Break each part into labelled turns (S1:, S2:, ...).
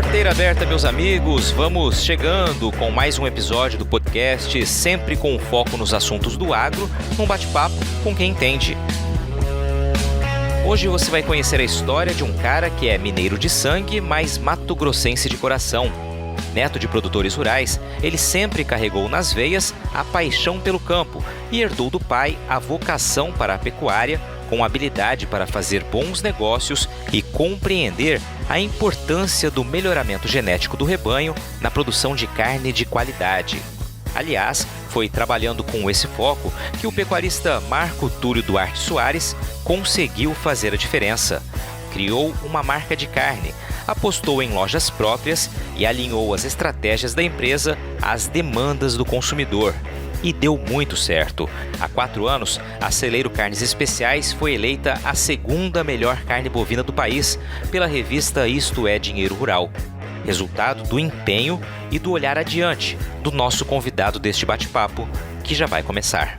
S1: Porteira aberta, meus amigos, vamos chegando com mais um episódio do podcast, sempre com foco nos assuntos do agro, num bate-papo com quem entende. Hoje você vai conhecer a história de um cara que é mineiro de sangue, mas mato-grossense de coração. Neto de produtores rurais, ele sempre carregou nas veias a paixão pelo campo e herdou do pai a vocação para a pecuária, com habilidade para fazer bons negócios e compreender a importância do melhoramento genético do rebanho na produção de carne de qualidade. Aliás, foi trabalhando com esse foco que o pecuarista Marco Túlio Duarte Soares conseguiu fazer a diferença. Criou uma marca de carne, apostou em lojas próprias e alinhou as estratégias da empresa às demandas do consumidor. E deu muito certo. Há 4 anos, a Celeiro Carnes Especiais foi eleita a segunda melhor carne bovina do país pela revista Isto é Dinheiro Rural. Resultado do empenho e do olhar adiante do nosso convidado deste bate-papo, que já vai começar.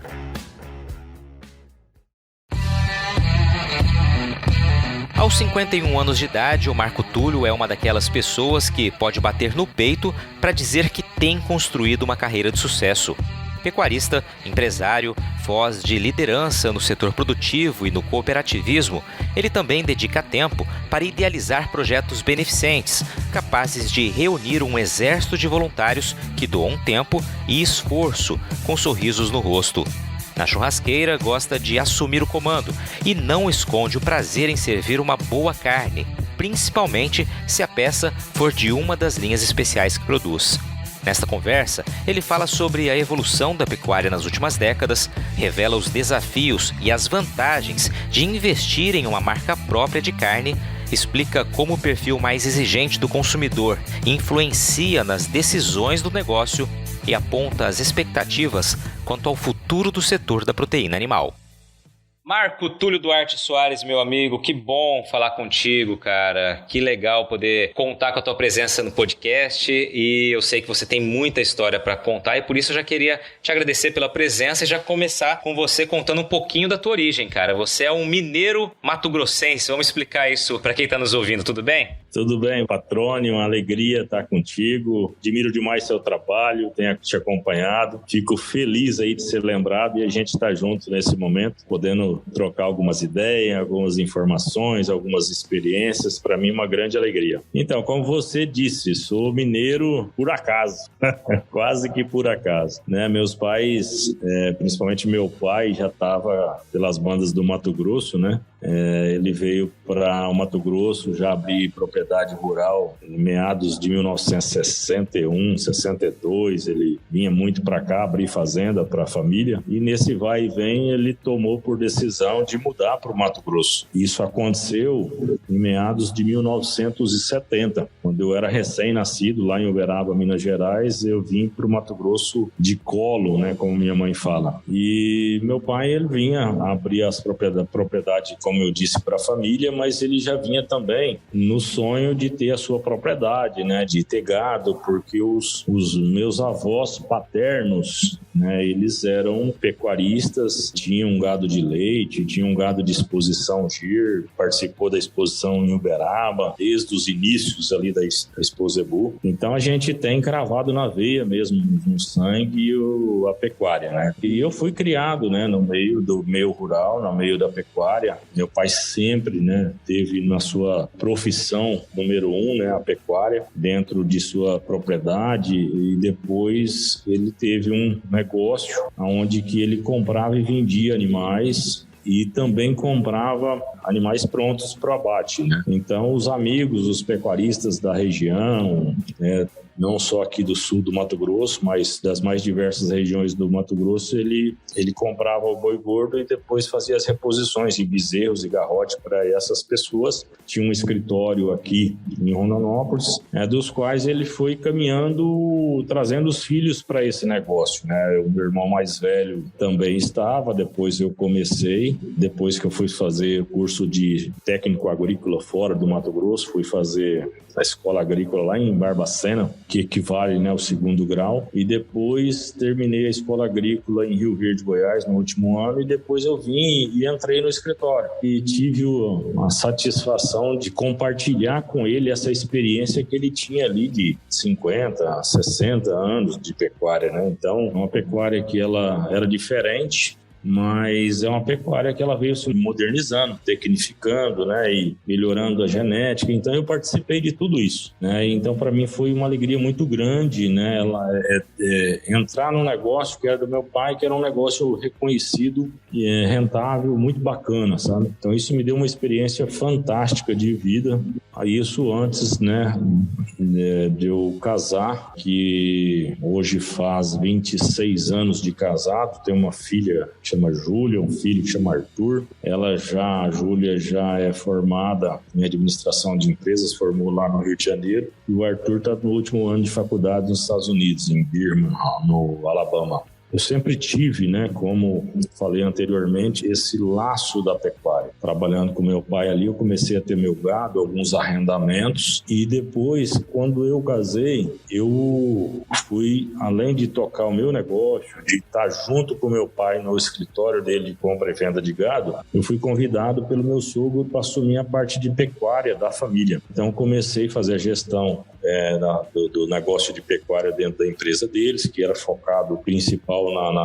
S1: Aos 51 anos de idade, o Marco Túlio é uma daquelas pessoas que pode bater no peito para dizer que tem construído uma carreira de sucesso. Pecuarista, empresário, voz de liderança no setor produtivo e no cooperativismo, ele também dedica tempo para idealizar projetos beneficentes, capazes de reunir um exército de voluntários que doam tempo e esforço com sorrisos no rosto. Na churrasqueira, gosta de assumir o comando e não esconde o prazer em servir uma boa carne, principalmente se a peça for de uma das linhas especiais que produz. Nesta conversa, ele fala sobre a evolução da pecuária nas últimas décadas, revela os desafios e as vantagens de investir em uma marca própria de carne, explica como o perfil mais exigente do consumidor influencia nas decisões do negócio e aponta as expectativas quanto ao futuro do setor da proteína animal. Marco Túlio Duarte Soares, meu amigo, que bom falar contigo, cara. Que legal poder contar com a tua presença no podcast e eu sei que você tem muita história para contar e por isso eu já queria te agradecer pela presença e já começar com você contando um pouquinho da tua origem, cara. Você é um mineiro mato-grossense, vamos explicar isso para quem está nos ouvindo, tudo bem?
S2: Tudo bem, Patrônio, uma alegria estar contigo. Admiro demais seu trabalho, tenho te acompanhado. Fico feliz aí de ser lembrado e a gente está junto nesse momento, podendo trocar algumas ideias, algumas informações, algumas experiências. Para mim, uma grande alegria. Então, como você disse, sou mineiro por acaso, quase que por acaso, né? Meus pais, principalmente meu pai, já estava pelas bandas do Mato Grosso, né? Ele veio para o Mato Grosso, já abri propriedade rural em meados de 1961, 62, ele vinha muito para cá, abrir fazenda para a família, e nesse vai e vem ele tomou por decisão de mudar para o Mato Grosso. Isso aconteceu em meados de 1970, quando eu era recém-nascido lá em Uberaba, Minas Gerais, eu vim para o Mato Grosso de colo, né, como minha mãe fala. E meu pai, ele vinha abrir as propriedades, como eu disse, para a família, mas ele já vinha também no sonho de ter a sua propriedade, né, de ter gado, porque os meus avós paternos, né, eles eram pecuaristas, tinham gado de leite, tinham gado de exposição GIR, participou da exposição em Uberaba, desde os inícios ali da Exposebu. Então a gente tem cravado na veia mesmo, no sangue, a pecuária, né? E eu fui criado, né, no meio do meio rural, no meio da pecuária. Meu pai sempre, né, teve na sua profissão número 1, né, a pecuária, dentro de sua propriedade, e depois ele teve um negócio onde que ele comprava e vendia animais e também comprava animais prontos para o abate, né? Então os amigos, os pecuaristas da região, né, não só aqui do sul do Mato Grosso, mas das mais diversas regiões do Mato Grosso, ele comprava o boi gordo e depois fazia as reposições em bezerros e garrote para essas pessoas. Tinha um escritório aqui em Rondonópolis, dos quais ele foi caminhando, trazendo os filhos para esse negócio, né? O meu irmão mais velho também estava, depois eu comecei, depois que eu fui fazer curso de técnico agrícola fora do Mato Grosso, fui fazer a escola agrícola lá em Barbacena, que equivale, né, ao segundo grau. E depois terminei a escola agrícola em Rio Verde, Goiás, no último ano, e depois eu vim e entrei no escritório. E tive a satisfação de compartilhar com ele essa experiência que ele tinha ali de 50, 60 anos de pecuária, né? Então, uma pecuária que ela era diferente, mas é uma pecuária que ela veio se modernizando, tecnificando, né, e melhorando a genética. Então eu participei de tudo isso, né? Então para mim foi uma alegria muito grande, né, entrar num negócio que era do meu pai, que era um negócio reconhecido e rentável, muito bacana, sabe? Então isso me deu uma experiência fantástica de vida. Isso antes, né, de eu casar, que hoje faz 26 anos de casado, tenho uma filha que chama Júlia, um filho que chama Arthur. A Júlia já é formada em administração de empresas, formou lá no Rio de Janeiro, e o Arthur está no último ano de faculdade nos Estados Unidos, em Birmingham, no Alabama. Eu sempre tive, né, como falei anteriormente, esse laço da pecuária. Trabalhando com meu pai ali, eu comecei a ter meu gado, alguns arrendamentos, e depois, quando eu casei, eu fui, além de tocar o meu negócio, de estar junto com meu pai no escritório dele de compra e venda de gado, eu fui convidado pelo meu sogro para assumir a parte de pecuária da família. Então, comecei a fazer a gestão do negócio de pecuária dentro da empresa deles, que era focado principal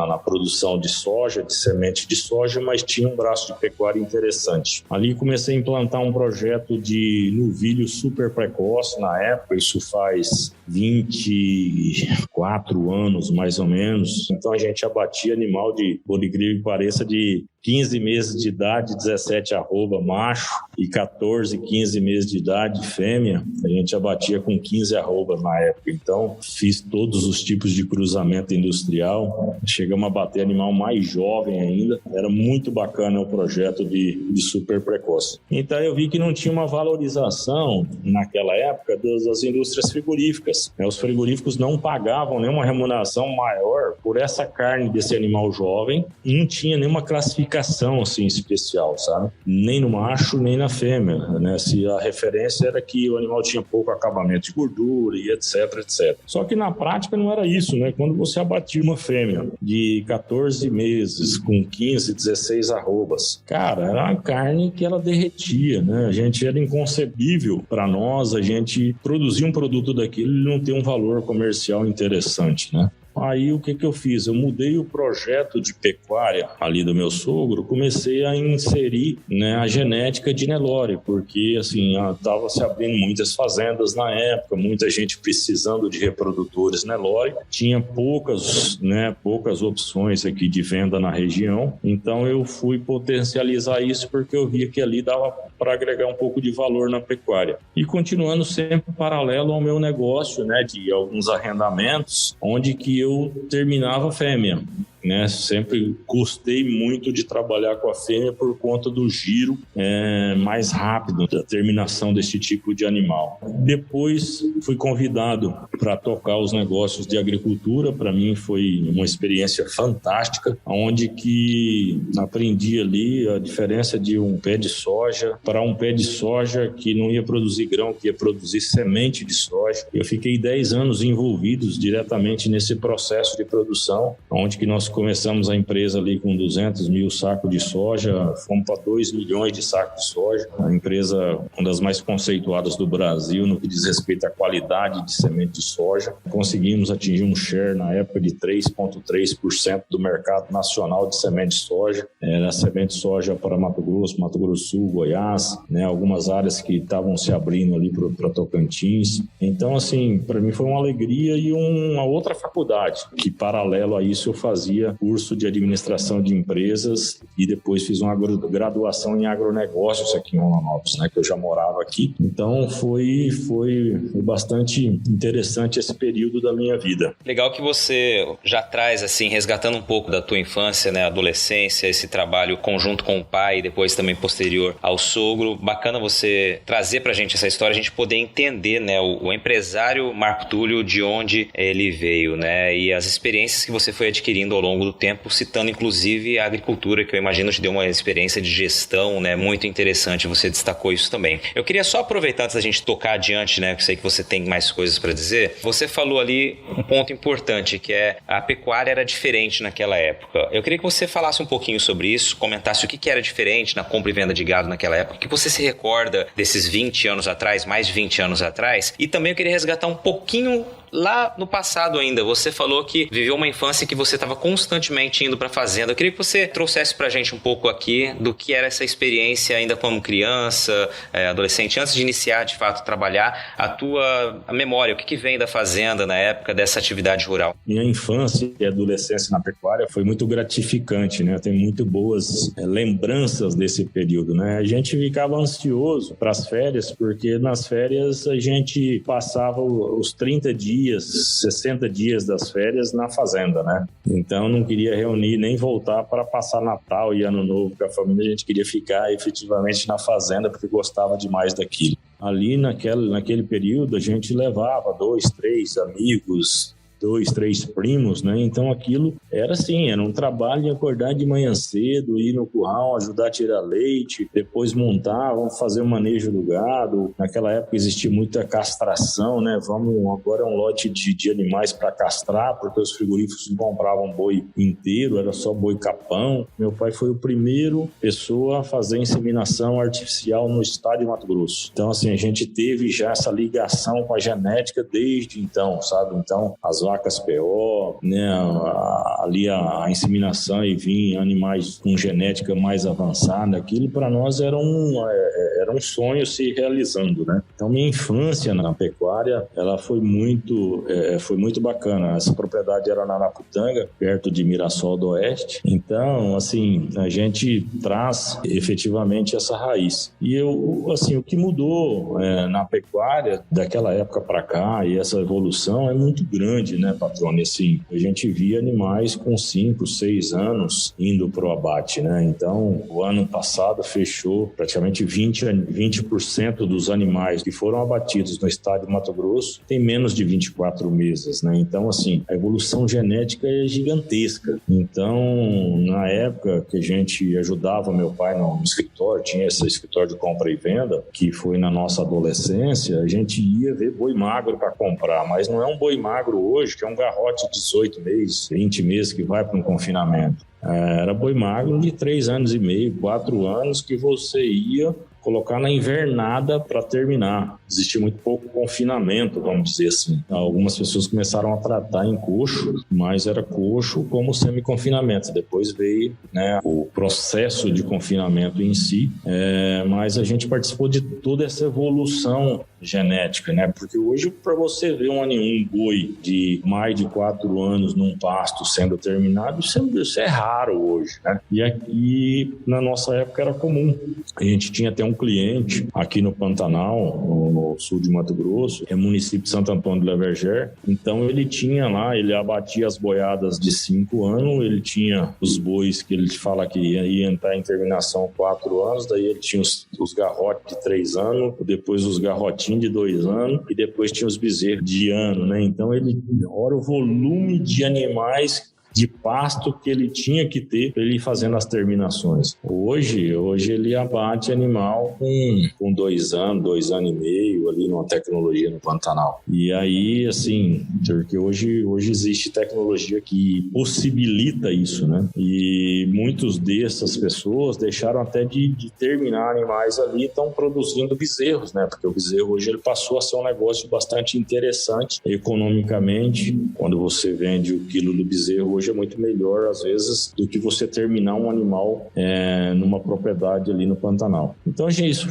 S2: na produção de soja, de semente de soja, mas tinha um braço de pecuária interessante. Ali comecei a implantar um projeto de novilho super precoce na época, isso faz 24 anos mais ou menos. Então a gente abatia animal de, por incrível que pareça, de 15 meses de idade, 17 arroba macho, e 14, 15 meses de idade fêmea. A gente abatia com 15 arrobas na época. Então, fiz todos os tipos de cruzamento industrial. Chegamos a bater animal mais jovem ainda. Era muito bacana o projeto de super precoce. Então, eu vi que não tinha uma valorização naquela época das indústrias frigoríficas. Os frigoríficos não pagavam nenhuma remuneração maior por essa carne desse animal jovem. Não tinha nenhuma classificação assim especial, sabe? Nem no macho, nem na fêmea, né? Se a referência era que o animal tinha pouco acabamento de gordura e etc, etc. Só que na prática não era isso, né? Quando você abatia uma fêmea de 14 meses com 15, 16 arrobas, cara, era uma carne que ela derretia, né? A gente era inconcebível para nós, a gente produzir um produto daquilo e não ter um valor comercial interessante, né? Aí o que eu fiz? Eu mudei o projeto de pecuária ali do meu sogro, comecei a inserir, né, a genética de Nelore, porque assim, estava se abrindo muitas fazendas na época, muita gente precisando de reprodutores Nelore, tinha poucas opções aqui de venda na região, então eu fui potencializar isso porque eu via que ali dava para agregar um pouco de valor na pecuária. E continuando sempre paralelo ao meu negócio, né, de alguns arrendamentos, onde que eu terminava fêmea, né? Sempre gostei muito de trabalhar com a fêmea por conta do giro mais rápido da terminação desse tipo de animal. Depois fui convidado para tocar os negócios de agricultura. Para mim foi uma experiência fantástica, onde que aprendi ali a diferença de um pé de soja para um pé de soja que não ia produzir grão, que ia produzir semente de soja. Eu fiquei 10 anos envolvidos diretamente nesse processo de produção, onde que nós começamos a empresa ali com 200 mil sacos de soja, fomos para 2 milhões de sacos de soja. A empresa, uma das mais conceituadas do Brasil no que diz respeito à qualidade de semente de soja. Conseguimos atingir um share na época de 3,3% do mercado nacional de semente de soja. Era semente de soja para Mato Grosso do Sul, Goiás, né? Algumas áreas que estavam se abrindo ali para Tocantins. Então, assim, para mim foi uma alegria e uma outra faculdade, que paralelo a isso eu fazia curso de administração de empresas e depois fiz uma graduação em agronegócios aqui em Rondonópolis, né, que eu já morava aqui. Então foi bastante interessante esse período da minha vida.
S1: Legal que você já traz, assim, resgatando um pouco da tua infância, né, adolescência, esse trabalho conjunto com o pai e depois também posterior ao sogro. Bacana você trazer pra gente essa história, a gente poder entender, né, o empresário Marco Túlio, de onde ele veio, né, e as experiências que você foi adquirindo ao longo do tempo, citando inclusive a agricultura, que eu imagino te deu uma experiência de gestão, né, muito interessante, você destacou isso também. Eu queria só aproveitar antes da gente tocar adiante, né, que sei que você tem mais coisas para dizer, você falou ali um ponto importante, que é a pecuária era diferente naquela época. Eu queria que você falasse um pouquinho sobre isso, comentasse o que era diferente na compra e venda de gado naquela época, que você se recorda desses 20 anos atrás, mais de 20 anos atrás, e também eu queria resgatar um pouquinho lá no passado ainda. Você falou que viveu uma infância que você estava constantemente indo para a fazenda. Eu queria que você trouxesse para a gente um pouco aqui do que era essa experiência ainda como criança, adolescente, antes de iniciar de fato trabalhar, a memória, o que vem da fazenda na época dessa atividade rural.
S2: Minha infância e adolescência na pecuária foi muito gratificante, né? Eu tenho muito boas lembranças desse período, né? A gente ficava ansioso para as férias, porque nas férias a gente passava os 30 dias, 60 dias das férias na fazenda, né? Então não queria reunir nem voltar para passar Natal e Ano Novo com a família, a gente queria ficar efetivamente na fazenda porque gostava demais daquilo. Ali naquele período a gente levava 2, 3 amigos, 2, 3 primos, né? Então aquilo era assim, era um trabalho de acordar de manhã cedo, ir no curral, ajudar a tirar leite, depois montar, vamos fazer o manejo do gado. Naquela época existia muita castração, né? Agora é um lote de animais para castrar, porque os frigoríficos não compravam boi inteiro, era só boi capão. Meu pai foi o primeiro pessoa a fazer inseminação artificial no estado de Mato Grosso. Então assim, a gente teve já essa ligação com a genética desde então, sabe? Então as vacas PO, né, ali a inseminação e vir animais com genética mais avançada, aquilo para nós era um sonho se realizando, né? Então minha infância na pecuária, ela foi muito bacana. Essa propriedade era na Araputanga, perto de Mirassol do Oeste. Então, assim, a gente traz efetivamente essa raiz. E o que mudou na pecuária daquela época para cá e essa evolução é muito grande, né, patrônio? Assim, a gente via animais com 5, 6 anos indo pro abate, né? Então, o ano passado fechou praticamente 20% dos animais que foram abatidos no estado de Mato Grosso tem menos de 24 meses, né? Então, assim, a evolução genética é gigantesca. Então, na época que a gente ajudava meu pai no escritório, tinha esse escritório de compra e venda, que foi na nossa adolescência, a gente ia ver boi magro para comprar, mas não é um boi magro hoje, que é um garrote de 18 meses, 20 meses que vai para um confinamento. Era boi magro de 3 anos e meio, 4 anos, que você ia colocar na invernada para terminar. Existia muito pouco confinamento, vamos dizer assim. Algumas pessoas começaram a tratar em coxo, mas era coxo como semi-confinamento. Depois veio, né, o processo de confinamento em si, mas a gente participou de toda essa evolução genética, né? Porque hoje, para você ver um boi de mais de 4 anos num pasto sendo terminado, isso é raro hoje, né? E aqui, na nossa época, era comum. A gente tinha até um cliente aqui no Pantanal, no sul de Mato Grosso, é município de Santo Antônio do Leverger. Então ele tinha lá, ele abatia as boiadas de 5 anos, ele tinha os bois que ele fala que ia entrar em terminação 4 anos, daí ele tinha os garrotes de 3 anos, depois os garrotinhos de 2 anos e depois tinha os bezerros de ano, né? Então olha o volume de animais de pasto que ele tinha que ter para ele ir fazendo as terminações. Hoje ele abate animal com 2 anos, 2 anos e meio ali numa tecnologia no Pantanal. E aí, assim, porque hoje existe tecnologia que possibilita isso, né? E muitos dessas pessoas deixaram até de terminar animais ali e estão produzindo bezerros, né? Porque o bezerro hoje ele passou a ser um negócio bastante interessante economicamente. Quando você vende o quilo do bezerro hoje é muito melhor, às vezes, do que você terminar um animal numa propriedade ali no Pantanal. Então, gente,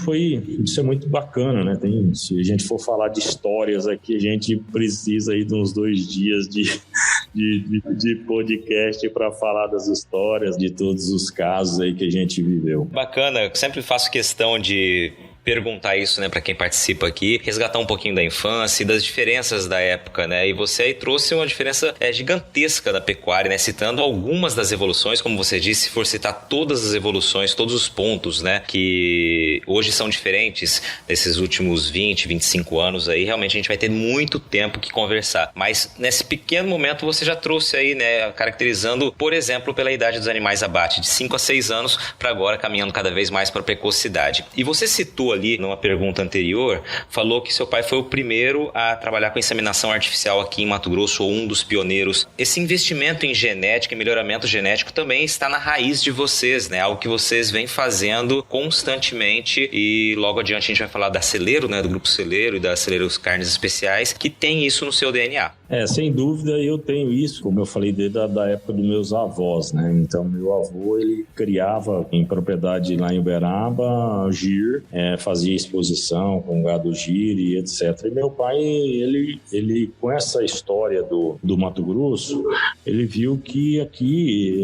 S2: isso é muito bacana, né? Se a gente for falar de histórias aqui, a gente precisa aí de uns 2 dias de podcast para falar das histórias, de todos os casos aí que a gente viveu.
S1: Bacana, eu sempre faço questão de perguntar isso, né, para quem participa aqui, resgatar um pouquinho da infância e das diferenças da época, né? E você aí trouxe uma diferença gigantesca da pecuária, né? Citando algumas das evoluções, como você disse, se for citar todas as evoluções, todos os pontos, né, que hoje são diferentes nesses últimos 20, 25 anos aí, realmente a gente vai ter muito tempo que conversar. Mas nesse pequeno momento você já trouxe aí, né, caracterizando, por exemplo, pela idade dos animais abate, de 5 a 6 anos para agora caminhando cada vez mais para a precocidade. E você citou ali numa pergunta anterior, falou que seu pai foi o primeiro a trabalhar com inseminação artificial aqui em Mato Grosso, ou um dos pioneiros. Esse investimento em genética e melhoramento genético também está na raiz de vocês, né? Algo que vocês vêm fazendo constantemente, e logo adiante a gente vai falar da Celeiro, né? Do Grupo Celeiro e da Celeiro Carnes Especiais, que tem isso no seu DNA.
S2: Sem dúvida eu tenho isso, como eu falei desde da época dos meus avós, né? Então meu avô, ele criava em propriedade lá em Uberaba, gir, fazia exposição com gado gir e etc. E meu pai, ele com essa história do Mato Grosso, ele viu que aqui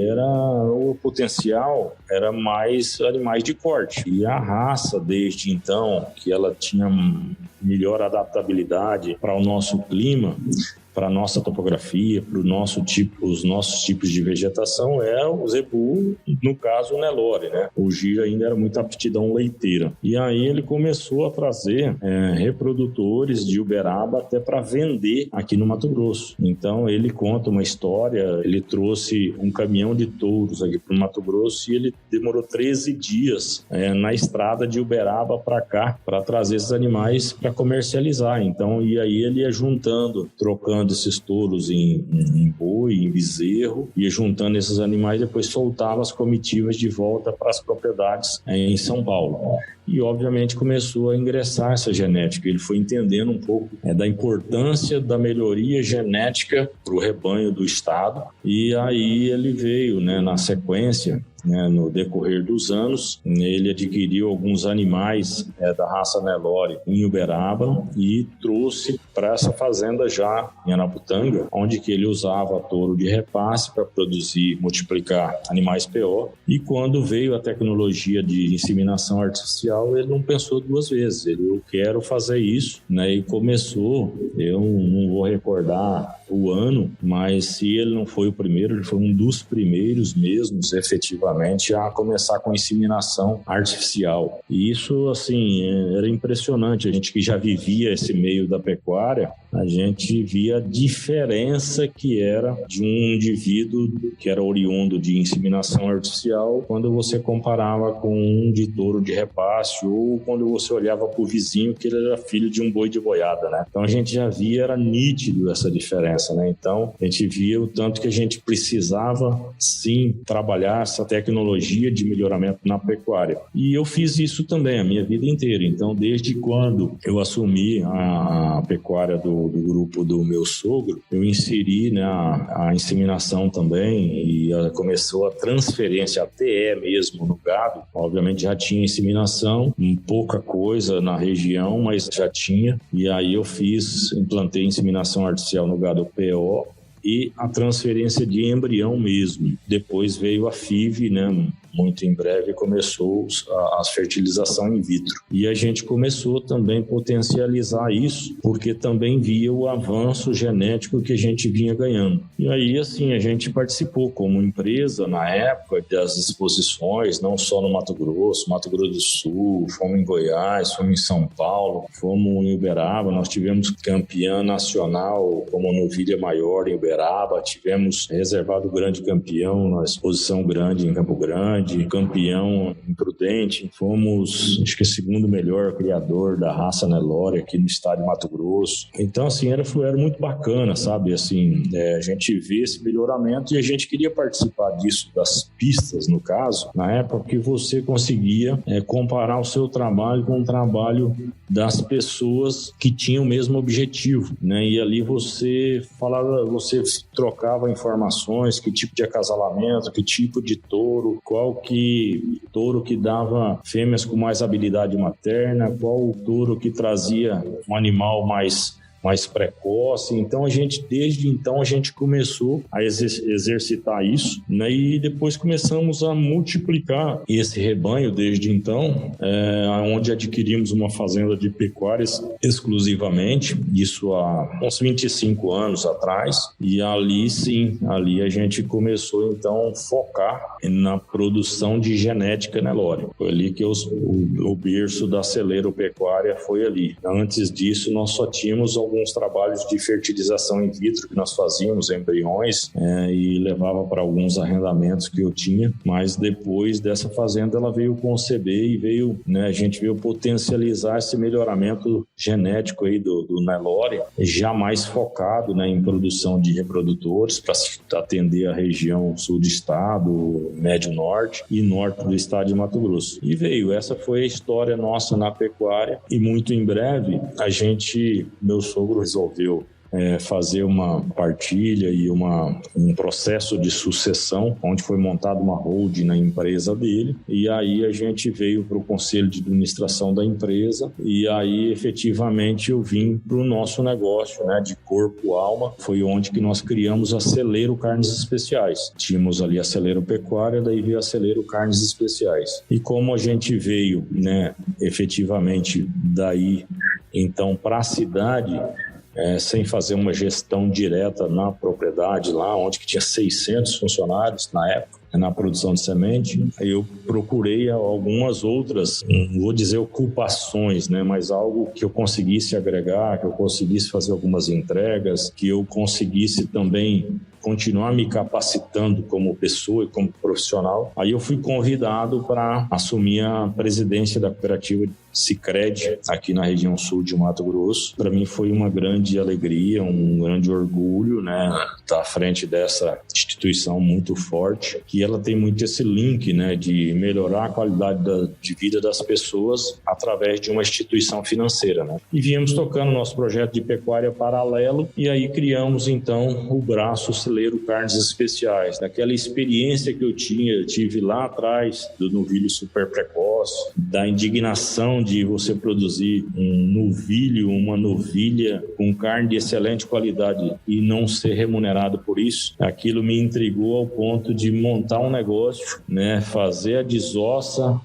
S2: o potencial era mais animais de corte. E a raça, desde então, que ela tinha melhor adaptabilidade para o nosso clima, para a nossa topografia, para os nossos tipos de vegetação, o zebu, no caso o Nelore, né? O gir ainda era muita aptidão leiteira. E aí ele começou a trazer reprodutores de Uberaba até para vender aqui no Mato Grosso. Então ele conta uma história, ele trouxe um caminhão de touros aqui para o Mato Grosso e ele demorou 13 dias na estrada de Uberaba para cá, para trazer esses animais para comercializar. Então, e aí ele ia juntando, trocando esses touros em boi, em bezerro, ia juntando esses animais, depois soltava as comitivas de volta para as propriedades em São Paulo. E, obviamente, começou a ingressar essa genética. Ele foi entendendo um pouco da importância da melhoria genética para o rebanho do estado. E aí ele veio, né, na sequência, no decorrer dos anos, ele adquiriu alguns animais da raça Nelore em Uberaba e trouxe para essa fazenda já em Araputanga, onde que ele usava touro de repasse para produzir, multiplicar animais PO. E quando veio a tecnologia de inseminação artificial, ele não pensou duas vezes. Eu quero fazer isso, né? E começou, eu não vou recordar o ano, mas se ele não foi o primeiro, ele foi um dos primeiros mesmos, efetivamente, a começar com inseminação artificial. E isso, assim, era impressionante. A gente que já vivia esse meio da pecuária, a gente via a diferença que era de um indivíduo que era oriundo de inseminação artificial quando você comparava com um de touro de repasse ou quando você olhava para o vizinho que ele era filho de um boi de boiada, né? Então a gente já via, era nítido essa diferença, né? Então a gente via o tanto que a gente precisava sim trabalhar essa tecnologia de melhoramento na pecuária. E eu fiz isso também a minha vida inteira. Então desde quando eu assumi a pecuária do grupo do meu sogro, eu inseri, né, a inseminação também e começou a transferência, a TE mesmo no gado. Obviamente já tinha inseminação, pouca coisa na região, mas já tinha. E aí eu implantei inseminação artificial no gado PO e a transferência de embrião mesmo. Depois veio a FIV, né? Muito em breve começou a fertilização in vitro. E a gente começou também a potencializar isso, porque também via o avanço genético que a gente vinha ganhando. E aí, assim, a gente participou como empresa, na época, das exposições, não só no Mato Grosso do Sul, fomos em Goiás, fomos em São Paulo, fomos em Uberaba, nós tivemos campeã nacional como novilha maior em Uberaba, tivemos reservado grande campeão na exposição grande em Campo Grande, campeão em Prudente, fomos, acho que, o segundo melhor criador da raça Nelore aqui no estado de Mato Grosso. Então, assim, era muito bacana, sabe? Assim, a gente vê esse melhoramento e a gente queria participar disso, das pistas, no caso, na época que você conseguia comparar o seu trabalho com o trabalho das pessoas que tinham o mesmo objetivo, né? E ali você trocava informações, que tipo de acasalamento, que tipo de touro, qual que touro que dava fêmeas com mais habilidade materna, qual o touro que trazia um animal mais mais precoce. Então, desde então, a gente começou a exercitar isso, né? E depois começamos a multiplicar esse rebanho desde então, onde adquirimos uma fazenda de pecuárias exclusivamente, isso há uns 25 anos atrás, e ali a gente começou então a focar na produção de genética Nelore. Foi ali que o berço da Celeiro Pecuária foi ali. Antes disso, nós só tínhamos alguns trabalhos de fertilização in vitro que nós fazíamos, embriões, e levava para alguns arrendamentos que eu tinha, mas depois dessa fazenda ela veio conceber e a gente veio potencializar esse melhoramento genético aí do Nelore, já mais focado, né, em produção de reprodutores para atender a região sul do estado, médio norte e norte do estado de Mato Grosso. E essa foi a história nossa na pecuária, e muito em breve meu sogro resolveu fazer uma partilha e um processo de sucessão, onde foi montada uma holding na empresa dele, e aí a gente veio para o conselho de administração da empresa, e aí efetivamente eu vim para o nosso negócio, né, de corpo, alma. Foi onde que nós criamos a Celeiro Carnes Especiais. Tínhamos ali a Celeiro Pecuária, daí veio a Celeiro Carnes Especiais. E como a gente veio, né, efetivamente daí então para a cidade, sem fazer uma gestão direta na propriedade lá, onde que tinha 600 funcionários na época, na produção de semente, eu procurei algumas outras, não vou dizer ocupações, né, mas algo que eu conseguisse agregar, que eu conseguisse fazer algumas entregas, que eu conseguisse também continuar me capacitando como pessoa e como profissional. Aí eu fui convidado para assumir a presidência da cooperativa Sicredi aqui na região sul de Mato Grosso. Para mim foi uma grande alegria, um grande orgulho, né, estar à frente dessa instituição muito forte, que ela tem muito esse link, né, de melhorar a qualidade de vida das pessoas através de uma instituição financeira, né. E viemos tocando nosso projeto de pecuária paralelo, e aí criamos então o braço Celeiro Carnes Especiais. Daquela experiência que eu tive lá atrás do novilho super precoce, da indignação de você produzir um novilho, uma novilha com carne de excelente qualidade e não ser remunerado por isso, aquilo me intrigou ao ponto de montar um negócio, né, fazer a desossa,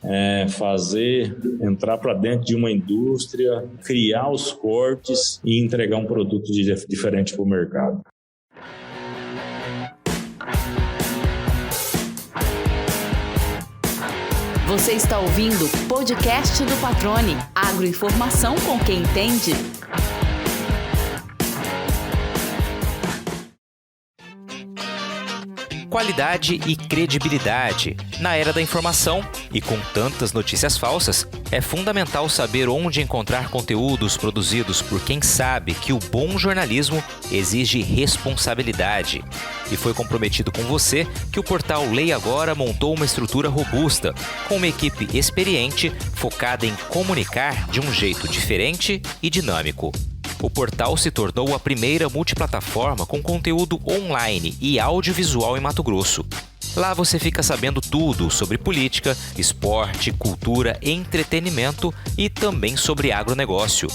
S2: entrar para dentro de uma indústria, criar os cortes e entregar um produto diferente para o mercado.
S3: Você está ouvindo o podcast do Patrone. Agroinformação com quem entende.
S1: Qualidade e credibilidade. Na era da informação e com tantas notícias falsas, é fundamental saber onde encontrar conteúdos produzidos por quem sabe que o bom jornalismo exige responsabilidade. E foi comprometido com você que o portal Leia Agora montou uma estrutura robusta, com uma equipe experiente focada em comunicar de um jeito diferente e dinâmico. O portal se tornou a primeira multiplataforma com conteúdo online e audiovisual em Mato Grosso. Lá você fica sabendo tudo sobre política, esporte, cultura, entretenimento e também sobre agronegócio.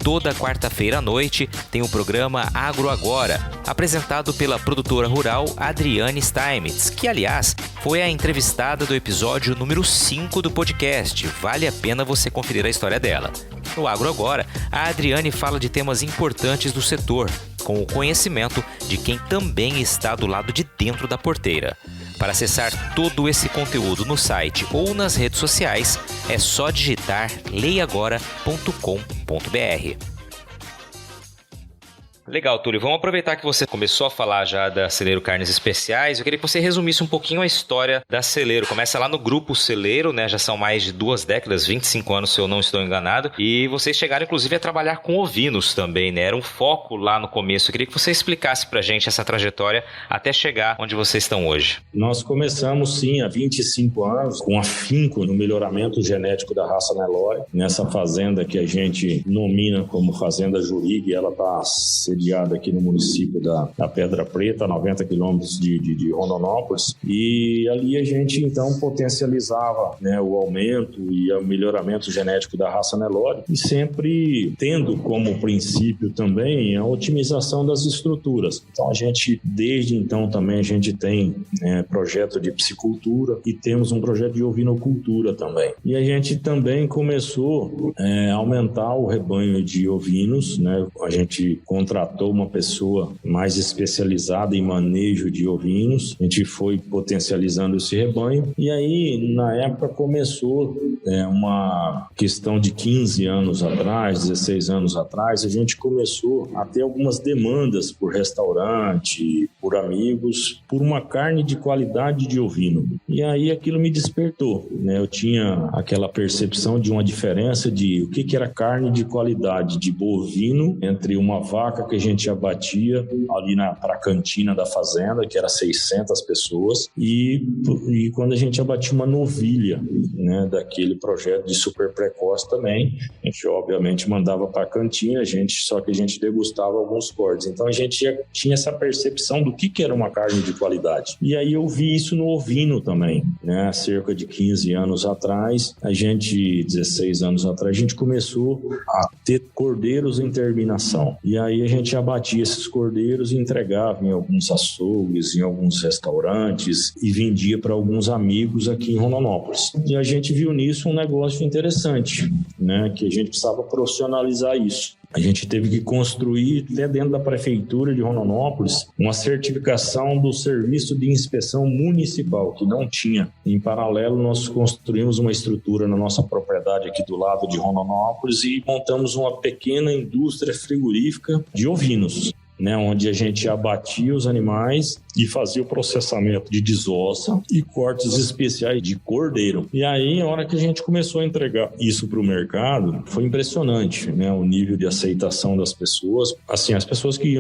S1: Toda quarta-feira à noite tem o programa Agro Agora, apresentado pela produtora rural Adriane Steinmetz, que, aliás, foi a entrevistada do episódio número 5 do podcast. Vale a pena você conferir a história dela. No Agro Agora, a Adriane fala de temas importantes do setor, com o conhecimento de quem também está do lado de dentro da porteira. Para acessar todo esse conteúdo no site ou nas redes sociais, é só digitar leiagora.com.br. Legal, Túlio. Vamos aproveitar que você começou a falar já da Celeiro Carnes Especiais. Eu queria que você resumisse um pouquinho a história da Celeiro. Começa lá no Grupo Celeiro, né? Já são mais de 2 décadas, 25 anos, se eu não estou enganado. E vocês chegaram, inclusive, a trabalhar com ovinos também, né? Era um foco lá no começo. Eu queria que você explicasse pra gente essa trajetória até chegar onde vocês estão hoje.
S2: Nós começamos, sim, há 25 anos, com afinco no melhoramento genético da raça Nelore. Nessa fazenda que a gente nomina como Fazenda Jurig, ela está sediada aqui no município da Pedra Preta, a 90 quilômetros de Rondonópolis, e ali a gente então potencializava, né, o aumento e o melhoramento genético da raça Nelore, e sempre tendo como princípio também a otimização das estruturas. Então desde então também a gente tem projeto de piscicultura e temos um projeto de ovinocultura também. E a gente também começou a aumentar o rebanho de ovinos, né? A gente contratou uma pessoa mais especializada em manejo de ovinos, a gente foi potencializando esse rebanho, e aí na época começou uma questão de 15 anos atrás, 16 anos atrás, a gente começou a ter algumas demandas por restaurante, por amigos, por uma carne de qualidade de ovino. E aí aquilo me despertou, né? Eu tinha aquela percepção de uma diferença de o que era carne de qualidade de bovino entre uma vaca que a gente abatia ali para a cantina da fazenda, que era 600 pessoas, e quando a gente abatia uma novilha, né, daquele projeto de super precoce também, a gente obviamente mandava para a cantina, só que a gente degustava alguns cortes. Então a gente já tinha essa percepção do que era uma carne de qualidade. E aí eu vi isso no ovino também, né? Há cerca de 15 anos atrás, 16 anos atrás, a gente começou a ter cordeiros em terminação. E aí a gente abatia esses cordeiros e entregava em alguns açougues, em alguns restaurantes e vendia para alguns amigos aqui em Rondonópolis. E a gente viu nisso um negócio interessante, né? Que a gente precisava profissionalizar isso. A gente teve que construir, até dentro da prefeitura de Rondonópolis, uma certificação do serviço de inspeção municipal, que não tinha. Em paralelo, nós construímos uma estrutura na nossa propriedade aqui do lado de Rondonópolis e montamos uma pequena indústria frigorífica de ovinos, né, onde a gente abatia os animais e fazia o processamento de desossa e cortes especiais de cordeiro. E aí, a hora que a gente começou a entregar isso para o mercado, foi impressionante, né, o nível de aceitação das pessoas. Assim, as pessoas que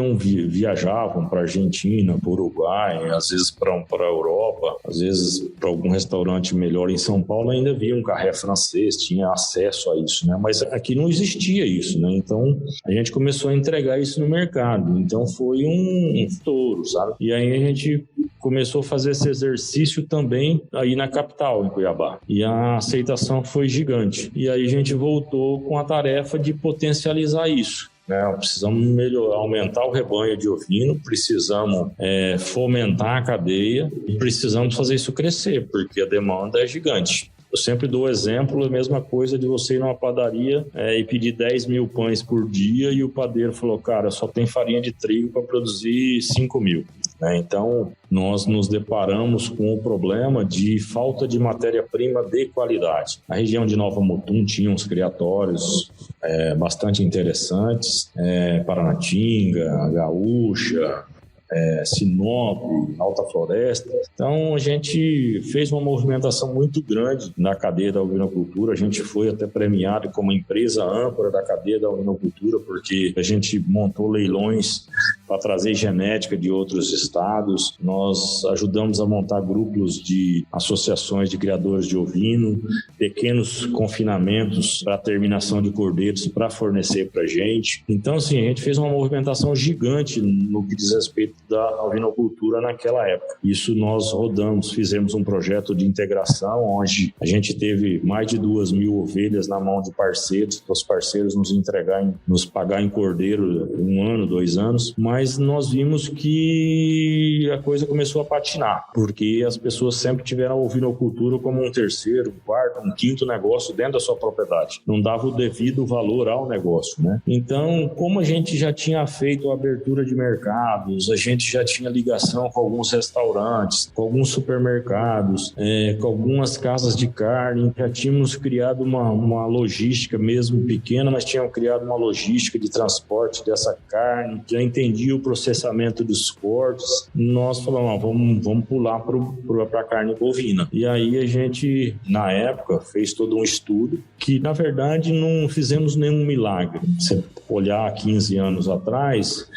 S2: viajavam para a Argentina, para o Uruguai, às vezes para a Europa, às vezes para algum restaurante melhor em São Paulo, ainda via um carré francês, tinha acesso a isso, né? Mas aqui não existia isso, né? Então, a gente começou a entregar isso no mercado. Então foi um estouro, sabe? E aí a gente começou a fazer esse exercício também aí na capital, em Cuiabá. E a aceitação foi gigante. E aí a gente voltou com a tarefa de potencializar isso. Precisamos aumentar o rebanho de ovino, precisamos fomentar a cadeia e precisamos fazer isso crescer, porque a demanda é gigante. Eu sempre dou o exemplo, a mesma coisa de você ir numa padaria e pedir 10 mil pães por dia e o padeiro falou, cara, só tem farinha de trigo para produzir 5 mil. Então, nós nos deparamos com o problema de falta de matéria-prima de qualidade. A região de Nova Mutum tinha uns criatórios bastante interessantes, Paranatinga, Gaúcha, Sinop, Alta Floresta. Então a gente fez uma movimentação muito grande na cadeia da ovinocultura. A gente foi até premiado como empresa âncora da cadeia da ovinocultura, porque a gente montou leilões para trazer genética de outros estados. Nós ajudamos a montar grupos de associações de criadores de ovino, pequenos confinamentos para terminação de cordeiros para fornecer para a gente. Então, assim, a gente fez uma movimentação gigante no que diz respeito da ovinocultura naquela época. Isso nós rodamos, fizemos um projeto de integração onde a gente teve mais de 2.000 ovelhas na mão de parceiros, para os parceiros nos pagar em cordeiro 1 ano, 2 anos, mas nós vimos que a coisa começou a patinar, porque as pessoas sempre tiveram a ovinocultura como um terceiro, um quarto, um quinto negócio dentro da sua propriedade. Não dava o devido valor ao negócio, né? Então, como a gente já tinha feito a abertura de mercados, a gente já tinha ligação com alguns restaurantes, com alguns supermercados, com algumas casas de carne, já tínhamos criado uma logística mesmo pequena, mas tínhamos criado uma logística de transporte dessa carne, já entendia o processamento dos cortes. Nós falamos, vamos pular para a carne bovina. E aí a gente, na época, fez todo um estudo que, na verdade, não fizemos nenhum milagre. Se olhar 15 anos atrás,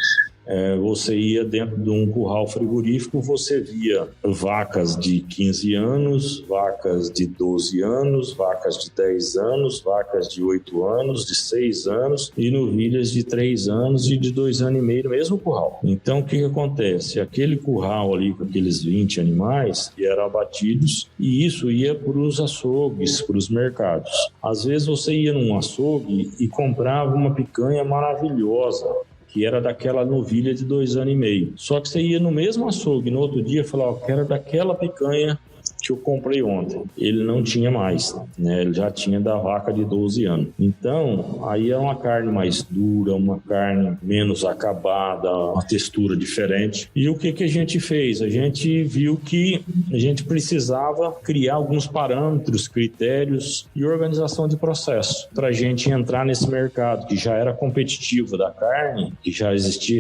S2: você ia dentro de um curral frigorífico, você via vacas de 15 anos, vacas de 12 anos, vacas de 10 anos, vacas de 8 anos, de 6 anos e novilhas de 3 anos e de 2 anos e meio no mesmo curral. Então, o que acontece? Aquele curral ali com aqueles 20 animais eram abatidos e isso ia para os açougues, para os mercados. Às vezes você ia num açougue e comprava uma picanha maravilhosa, que era daquela novilha de 2 anos e meio. Só que você ia no mesmo açougue, no outro dia, e falava, que era daquela picanha que eu comprei ontem. Ele não tinha mais, né? Ele já tinha da vaca de 12 anos. Então, aí é uma carne mais dura, uma carne menos acabada, uma textura diferente. E o que a gente fez? A gente viu que a gente precisava criar alguns parâmetros, critérios e organização de processo para a gente entrar nesse mercado que já era competitivo da carne, que já existiam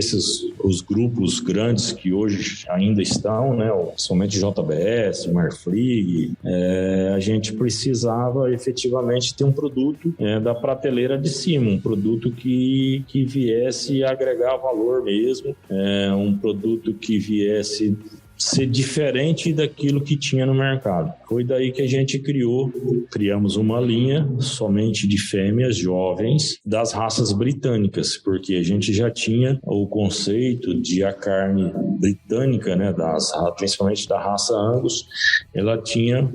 S2: os grupos grandes que hoje ainda estão, né? Somente JBS, Marfrig. A gente precisava efetivamente ter um produto da prateleira de cima, um produto que viesse agregar valor mesmo, um produto que viesse ser diferente daquilo que tinha no mercado. Foi daí que a gente criamos uma linha somente de fêmeas jovens das raças britânicas, porque a gente já tinha o conceito de a carne britânica, né, principalmente da raça Angus, ela tinha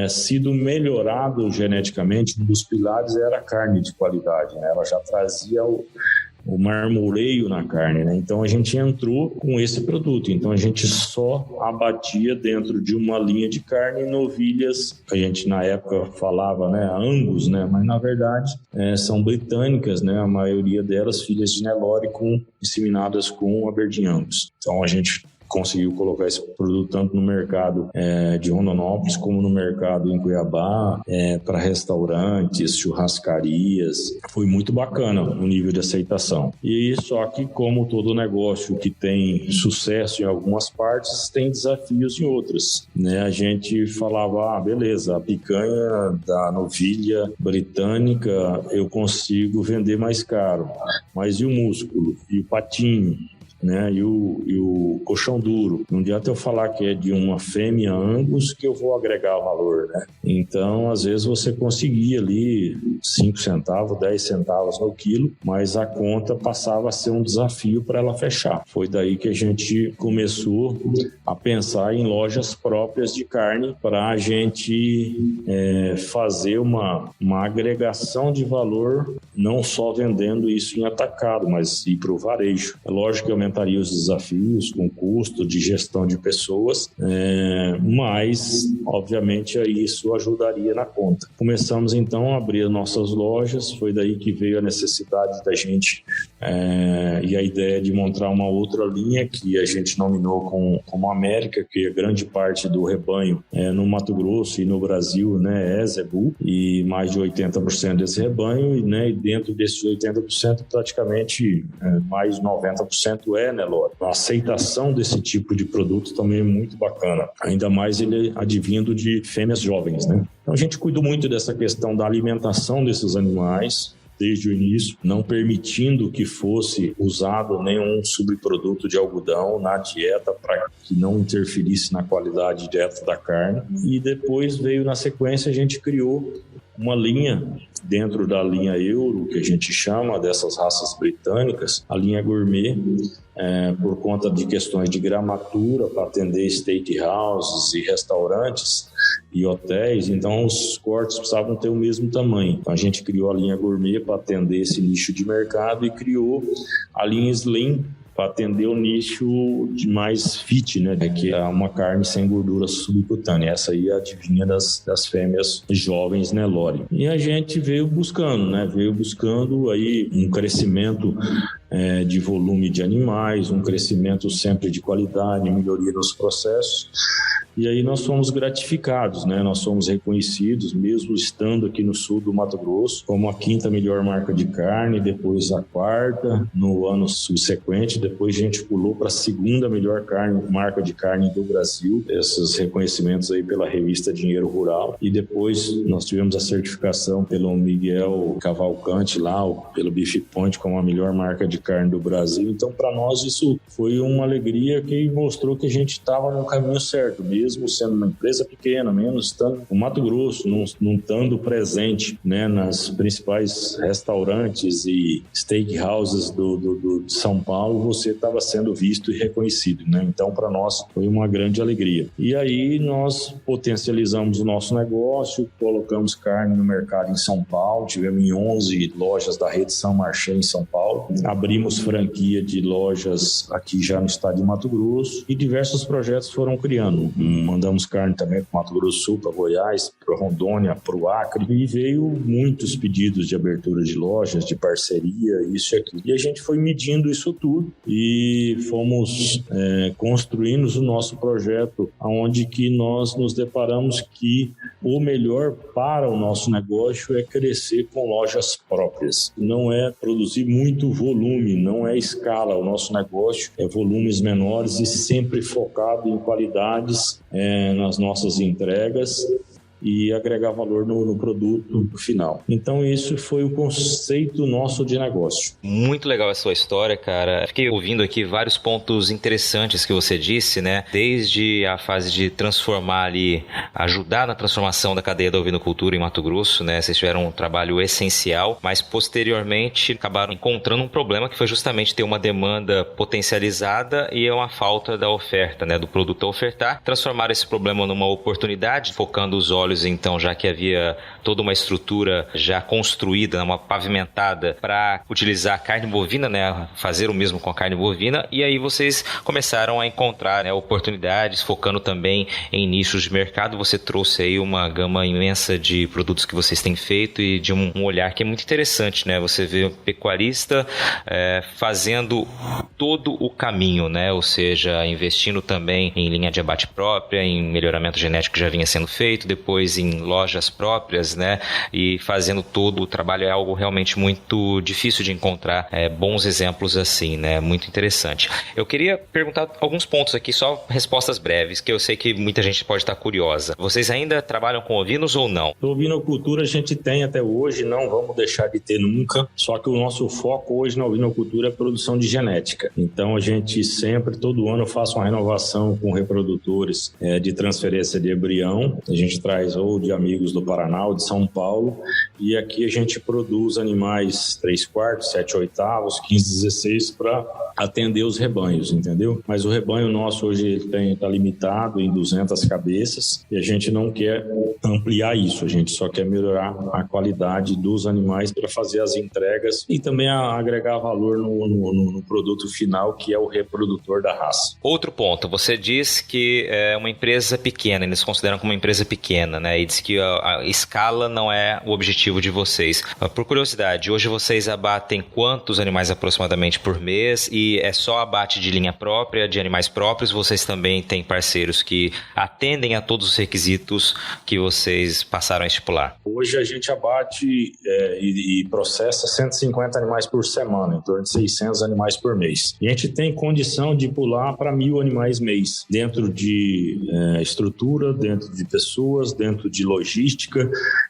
S2: sido melhorado geneticamente. Um dos pilares era a carne de qualidade, né? Ela já trazia o marmoreio na carne, né? Então a gente entrou com esse produto. Então a gente só abatia dentro de uma linha de carne novilhas, que a gente na época falava, né, Angus, né? Mas na verdade são britânicas, né? A maioria delas filhas de Nelore inseminadas com Aberdeen Angus. Então a gente conseguiu colocar esse produto tanto no mercado de Rondonópolis como no mercado em Cuiabá, para restaurantes, churrascarias. Foi muito bacana o nível de aceitação. E só que, como todo negócio que tem sucesso em algumas partes, tem desafios em outras, né? A gente falava, beleza, a picanha da novilha britânica eu consigo vender mais caro, mas e o músculo? E o patinho? Né? E o colchão duro. Não adianta eu falar que é de uma fêmea Angus que eu vou agregar valor, né? Então, às vezes você conseguia ali 5 centavos, 10 centavos no quilo, mas a conta passava a ser um desafio para ela fechar. Foi daí que a gente começou a pensar em lojas próprias de carne para a gente fazer uma agregação de valor, não só vendendo isso em atacado, mas ir para o varejo. É lógico que aumentaria os desafios com custo de gestão de pessoas, mas obviamente isso ajudaria na conta. Começamos então a abrir nossas lojas, foi daí que veio a necessidade da gente e a ideia de montar uma outra linha que a gente nominou como América, que a grande parte do rebanho no Mato Grosso e no Brasil, né, é zebu, e mais de 80% desse rebanho, né, e dentro desses 80% praticamente mais de 90% Nelore. A aceitação desse tipo de produto também é muito bacana, ainda mais ele advindo de fêmeas jovens, né? Então a gente cuidou muito dessa questão da alimentação desses animais desde o início, não permitindo que fosse usado nenhum subproduto de algodão na dieta para que não interferisse na qualidade de dieta da carne. E depois veio na sequência, a gente criou uma linha dentro da linha Euro, que a gente chama dessas raças britânicas, a linha gourmet, por conta de questões de gramatura para atender steakhouses e restaurantes e hotéis, então os cortes precisavam ter o mesmo tamanho. Então a gente criou a linha gourmet para atender esse nicho de mercado e criou a linha Slim para atender o nicho de mais fit, né, que é uma carne sem gordura subcutânea. Essa aí adivinha das fêmeas jovens Nelore. E a gente veio buscando aí um crescimento de volume de animais, um crescimento sempre de qualidade, melhoria nos processos. E aí nós fomos gratificados, né? Nós fomos reconhecidos, mesmo estando aqui no sul do Mato Grosso, como a 5ª melhor marca de carne, depois a 4ª no ano subsequente, depois a gente pulou para a 2ª melhor marca de carne do Brasil, esses reconhecimentos aí pela revista Dinheiro Rural, e depois nós tivemos a certificação pelo Miguel Cavalcante lá, pelo Beef Point, como a melhor marca de carne do Brasil. Então, para nós isso foi uma alegria que mostrou que a gente estava no caminho certo, mesmo sendo uma empresa pequena, menos estando no Mato Grosso, não estando presente, né, nas principais restaurantes e steakhouses de São Paulo, você estava sendo visto e reconhecido, né? Então, para nós foi uma grande alegria. E aí nós potencializamos o nosso negócio, colocamos carne no mercado em São Paulo, tivemos em 11 lojas da rede São Marché em São Paulo, abrimos franquia de lojas aqui já no estado de Mato Grosso e diversos projetos foram criando. Mandamos carne também para Mato Grosso do Sul, para Goiás, para Rondônia, para o Acre, e veio muitos pedidos de abertura de lojas, de parceria, isso e aquilo. E a gente foi medindo isso tudo e fomos construindo o nosso projeto, onde que nós nos deparamos que o melhor para o nosso negócio é crescer com lojas próprias. Não é produzir muito volume, não é escala. O nosso negócio é volumes menores e sempre focado em qualidades nas nossas entregas e agregar valor no produto final. Então, isso foi o conceito nosso de negócio.
S1: Muito legal a sua história, cara. Fiquei ouvindo aqui vários pontos interessantes que você disse, né? Desde a fase de transformar ali, ajudar na transformação da cadeia da ovinocultura em Mato Grosso, né? Vocês tiveram um trabalho essencial, mas posteriormente acabaram encontrando um problema que foi justamente ter uma demanda potencializada e uma falta da oferta, né? Do produto a ofertar. Transformaram esse problema numa oportunidade, focando os olhos então, já que havia toda uma estrutura já construída, uma pavimentada para utilizar carne bovina, né, fazer o mesmo com a carne bovina, e aí vocês começaram a encontrar, né, oportunidades, focando também em nichos de mercado. Você trouxe aí uma gama imensa de produtos que vocês têm feito e de um olhar que é muito interessante, né? Você vê o pecuarista fazendo todo o caminho, né? Ou seja, investindo também em linha de abate própria, em melhoramento genético que já vinha sendo feito, depois em lojas próprias, né? E fazendo todo o trabalho. É algo realmente muito difícil de encontrar bons exemplos assim, né? Muito interessante. Eu queria perguntar alguns pontos aqui, só respostas breves, que eu sei que muita gente pode estar curiosa. Vocês ainda trabalham com ovinos ou não?
S2: Ovinocultura a gente tem até hoje, não vamos deixar de ter nunca, só que o nosso foco hoje na ovinocultura é produção de genética. Então a gente sempre, todo ano, faz uma renovação com reprodutores de transferência de embrião. A gente traz ou de amigos do Paraná ou de São Paulo, e aqui a gente produz animais 3/4, 7/8, 15/16 para atender os rebanhos, entendeu? Mas o rebanho nosso hoje está limitado em 200 cabeças e a gente não quer ampliar isso, a gente só quer melhorar a qualidade dos animais para fazer as entregas e também agregar valor no produto final, que é o reprodutor da raça.
S1: Outro ponto, você diz que é uma empresa pequena, eles consideram como uma empresa pequena, né? E diz que a escala não é o objetivo de vocês. Por curiosidade, hoje vocês abatem quantos animais aproximadamente por mês? E é só abate de linha própria, de animais próprios? Vocês também têm parceiros que atendem a todos os requisitos que vocês passaram a estipular?
S2: Hoje a gente abate e processa 150 animais por semana, em torno de 600 animais por mês. E a gente tem condição de pular para 1.000 animais mês, dentro de estrutura, dentro de pessoas, dentro de logística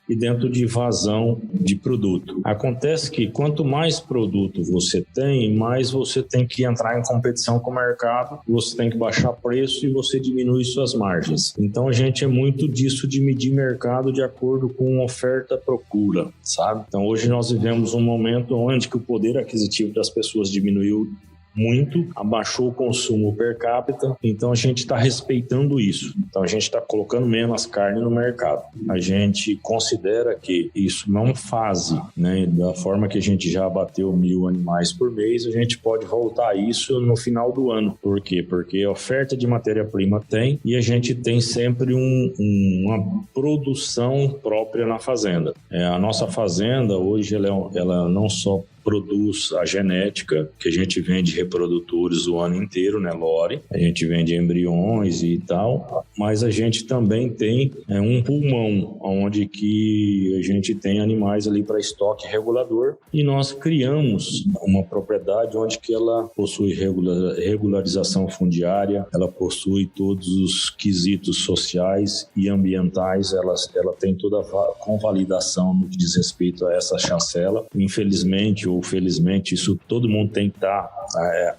S2: e dentro de vazão de produto. Acontece que quanto mais produto você tem, mais você tem que entrar em competição com o mercado, você tem que baixar preço e você diminui suas margens. Então a gente é muito disso de medir mercado de acordo com oferta-procura, sabe? Então hoje nós vivemos um momento onde que o poder aquisitivo das pessoas diminuiu muito, abaixou o consumo per capita, então a gente está respeitando isso. Então a gente está colocando menos carne no mercado. A gente considera que isso não fase, né? Da forma que a gente já abateu 1.000 animais por mês, a gente pode voltar a isso no final do ano. Por quê? Porque a oferta de matéria-prima tem e a gente tem sempre uma produção própria na fazenda. A nossa fazenda hoje ela não só produz a genética, que a gente vende reprodutores o ano inteiro, Nelore. A gente vende embriões e tal, mas a gente também tem um pulmão, onde que a gente tem animais ali para estoque regulador, e nós criamos uma propriedade onde que ela possui regularização fundiária, ela possui todos os quesitos sociais e ambientais, ela tem toda a convalidação no que diz respeito a essa chancela. Infelizmente ou felizmente, isso todo mundo tem que estar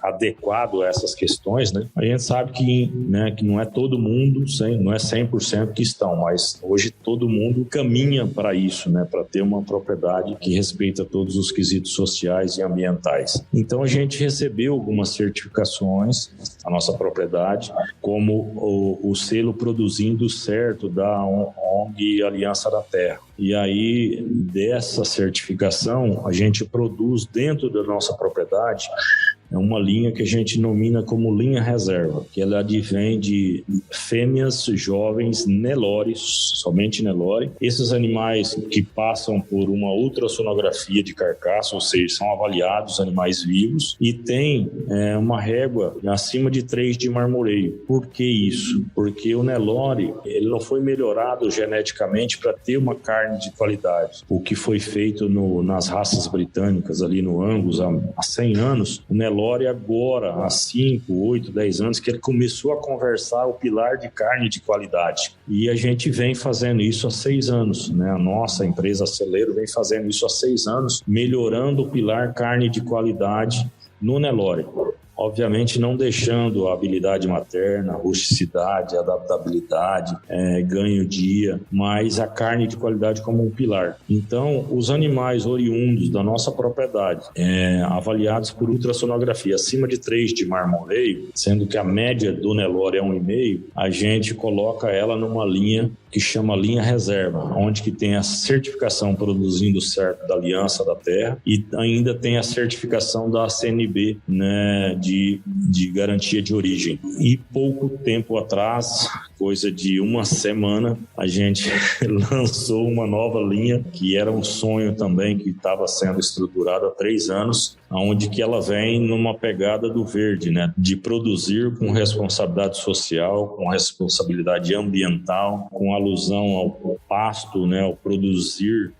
S2: adequado a essas questões, né? A gente sabe que não é todo mundo, não é 100% que estão, mas hoje todo mundo caminha para isso, né? Para ter uma propriedade que respeita todos os quesitos sociais e ambientais. Então a gente recebeu algumas certificações, a nossa propriedade, como o selo Produzindo Certo da ONG Aliança da Terra. E aí, dessa certificação, a gente produz dentro da nossa propriedade uma linha que a gente nomina como linha reserva, que ela advém de fêmeas jovens Nelore, somente Nelore. Esses animais que passam por uma ultrassonografia de carcaça, ou seja, são avaliados animais vivos, e tem uma régua acima de 3 de marmoreio. Por que isso? Porque o Nelore, ele não foi melhorado geneticamente para ter uma carne de qualidade. O que foi feito nas raças britânicas, ali no Angus, há 100 anos, o Nelore agora, há 5, 8, 10 anos, que ele começou a conversar o pilar de carne de qualidade. E a gente vem fazendo isso há 6 anos, né? A nossa empresa Celeiro vem fazendo isso há 6 anos, melhorando o pilar carne de qualidade no Nelore. Obviamente não deixando a habilidade materna, rusticidade, adaptabilidade, ganho dia, mas a carne de qualidade como um pilar. Então, os animais oriundos da nossa propriedade, avaliados por ultrassonografia acima de 3 de marmoreio, sendo que a média do Nelore é 1,5, a gente coloca ela numa linha que chama linha reserva, onde que tem a certificação Produzindo Certo da Aliança da Terra e ainda tem a certificação da CNB, né, de garantia de origem. E pouco tempo atrás, coisa de uma semana, a gente lançou uma nova linha, que era um sonho também que estava sendo estruturado há 3 anos, onde que ela vem numa pegada do verde, né? De produzir com responsabilidade social, com responsabilidade ambiental, com alusão ao pasto, né? Ao produzir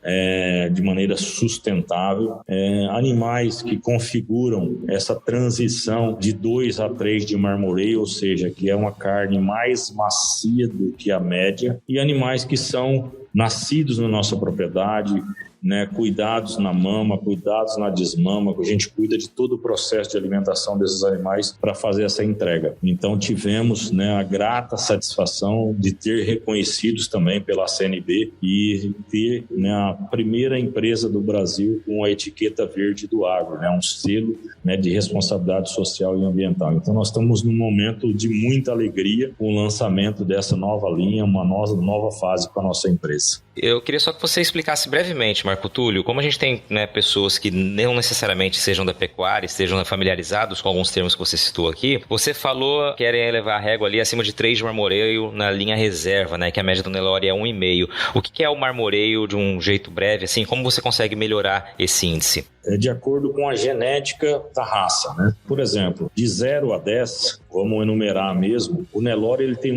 S2: de maneira sustentável. Animais que configuram essa transição de 2 a 3 de marmoreio, ou seja, que é uma carne mais macia do que a média, e animais que são nascidos na nossa propriedade, né, cuidados na mama, cuidados na desmama, a gente cuida de todo o processo de alimentação desses animais para fazer essa entrega. Então tivemos, né, a grata satisfação de ter reconhecidos também pela CNB e ter, né, a primeira empresa do Brasil com a etiqueta verde do agro, né, um selo, né, de responsabilidade social e ambiental. Então nós estamos num momento de muita alegria com o lançamento dessa nova linha, uma nova fase para a nossa empresa.
S1: Eu queria só que você explicasse brevemente, Marco Túlio, como a gente tem, né, pessoas que não necessariamente sejam da pecuária, estejam familiarizados com alguns termos que você citou aqui. Você falou que querem elevar a régua ali acima de 3 de marmoreio na linha reserva, né, que a média do Nelore é 1,5. O que é o marmoreio de um jeito breve, assim, como você consegue melhorar esse índice?
S2: De acordo com a genética da raça, né? Por exemplo, de 0 a 10, vamos enumerar mesmo, o Nelore ele tem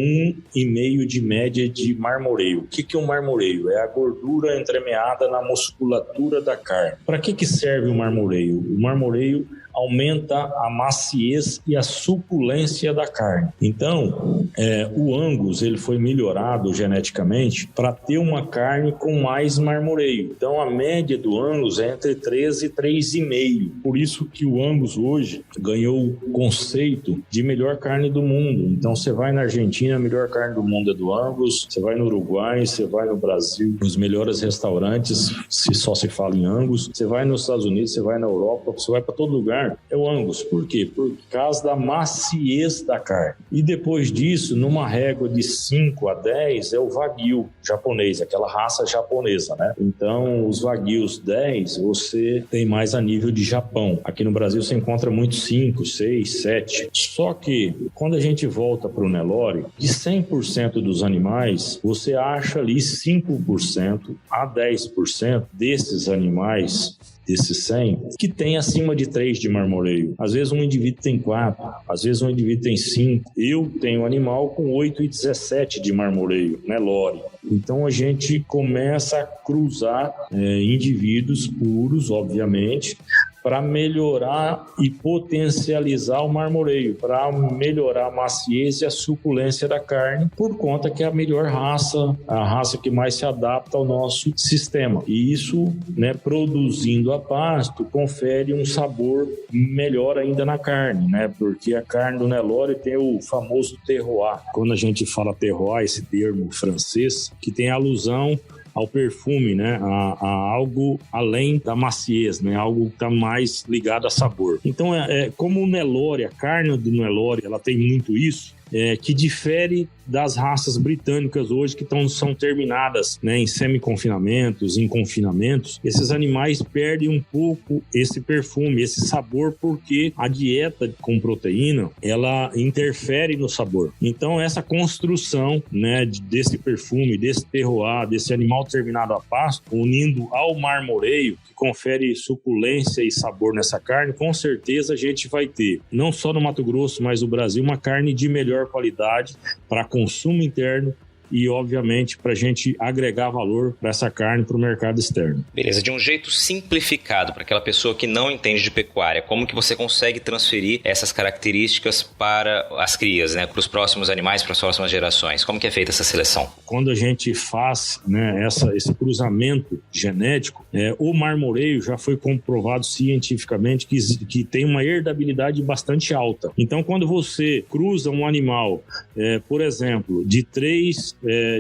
S2: 1,5 de média de marmoreio. O que é um marmoreio? É a gordura entremeada na musculatura da carne. Para que serve o marmoreio? O marmoreio aumenta a maciez e a suculência da carne. Então, o Angus ele foi melhorado geneticamente para ter uma carne com mais marmoreio. Então, a média do Angus é entre 13 e 3,5. Por isso que o Angus hoje ganhou o conceito de melhor carne do mundo. Então, você vai na Argentina, a melhor carne do mundo é do Angus. Você vai no Uruguai, você vai no Brasil, os melhores restaurantes, só se fala em Angus. Você vai nos Estados Unidos, você vai na Europa, você vai para todo lugar, é o Angus. Por quê? Por causa da maciez da carne. E depois disso, numa régua de 5 a 10, é o Wagyu japonês, aquela raça japonesa, né? Então, os Wagyus 10, você tem mais a nível de Japão. Aqui no Brasil você encontra muito 5, 6, 7. Só que, quando a gente volta para o Nelore, de 100% dos animais, você acha ali 5% a 10% desses animais desses 100 que tem acima de 3 de marmoreio. Às vezes um indivíduo tem 4, às vezes um indivíduo tem 5. Eu tenho um animal com 8 e 17 de marmoreio, Nelore. Então a gente começa a cruzar indivíduos puros, obviamente, para melhorar e potencializar o marmoreio, para melhorar a maciez e a suculência da carne, por conta que é a melhor raça, a raça que mais se adapta ao nosso sistema. E isso, produzindo a pasto, confere um sabor melhor ainda na carne, porque a carne do Nelore tem o famoso terroir. Quando a gente fala terroir, esse termo francês, que tem alusão ao perfume, a algo além da maciez, algo que está mais ligado a sabor. Então, como o Nelore, a carne do Nelore, ela tem muito isso, que difere das raças britânicas hoje que são terminadas em semi-confinamentos, em confinamentos. Esses animais perdem um pouco esse perfume, esse sabor, porque a dieta com proteína, ela interfere no sabor. Então, essa construção desse perfume, desse terroir, desse animal terminado a pasto, unindo ao marmoreio, que confere suculência e sabor nessa carne, com certeza a gente vai ter, não só no Mato Grosso, mas no Brasil, uma carne de melhor qualidade para consumo interno e, obviamente, para a gente agregar valor para essa carne para o mercado externo.
S1: Beleza, de um jeito simplificado, para aquela pessoa que não entende de pecuária, como que você consegue transferir essas características para as crias, para os próximos animais, para as próximas gerações? Como que é feita essa seleção?
S2: Quando a gente faz esse cruzamento genético, o marmoreio já foi comprovado cientificamente que tem uma herdabilidade bastante alta. Então, quando você cruza um animal, por exemplo, de 3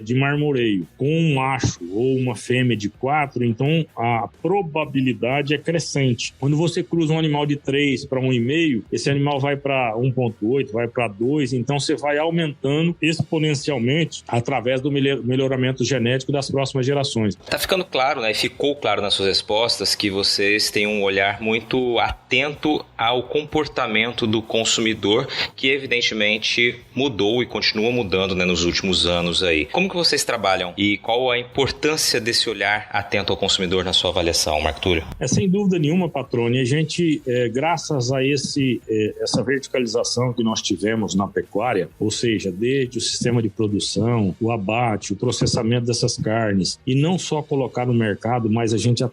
S2: de marmoreio com um macho ou uma fêmea de 4, então a probabilidade é crescente. Quando você cruza um animal de 3 para 1,5, esse animal vai para 1,8, vai para 2, então você vai aumentando exponencialmente através do melhoramento genético das próximas gerações.
S1: Tá ficando claro, e ficou claro nas suas respostas que vocês têm um olhar muito atento ao comportamento do consumidor, que evidentemente mudou e continua mudando nos últimos anos aí. Como que vocês trabalham e qual a importância desse olhar atento ao consumidor na sua avaliação, Marco Túlio?
S2: Sem dúvida nenhuma, Patrone, a gente, graças a essa verticalização que nós tivemos na pecuária, ou seja, desde o sistema de produção, o abate, o processamento dessas carnes, e não só colocar no mercado, mas a gente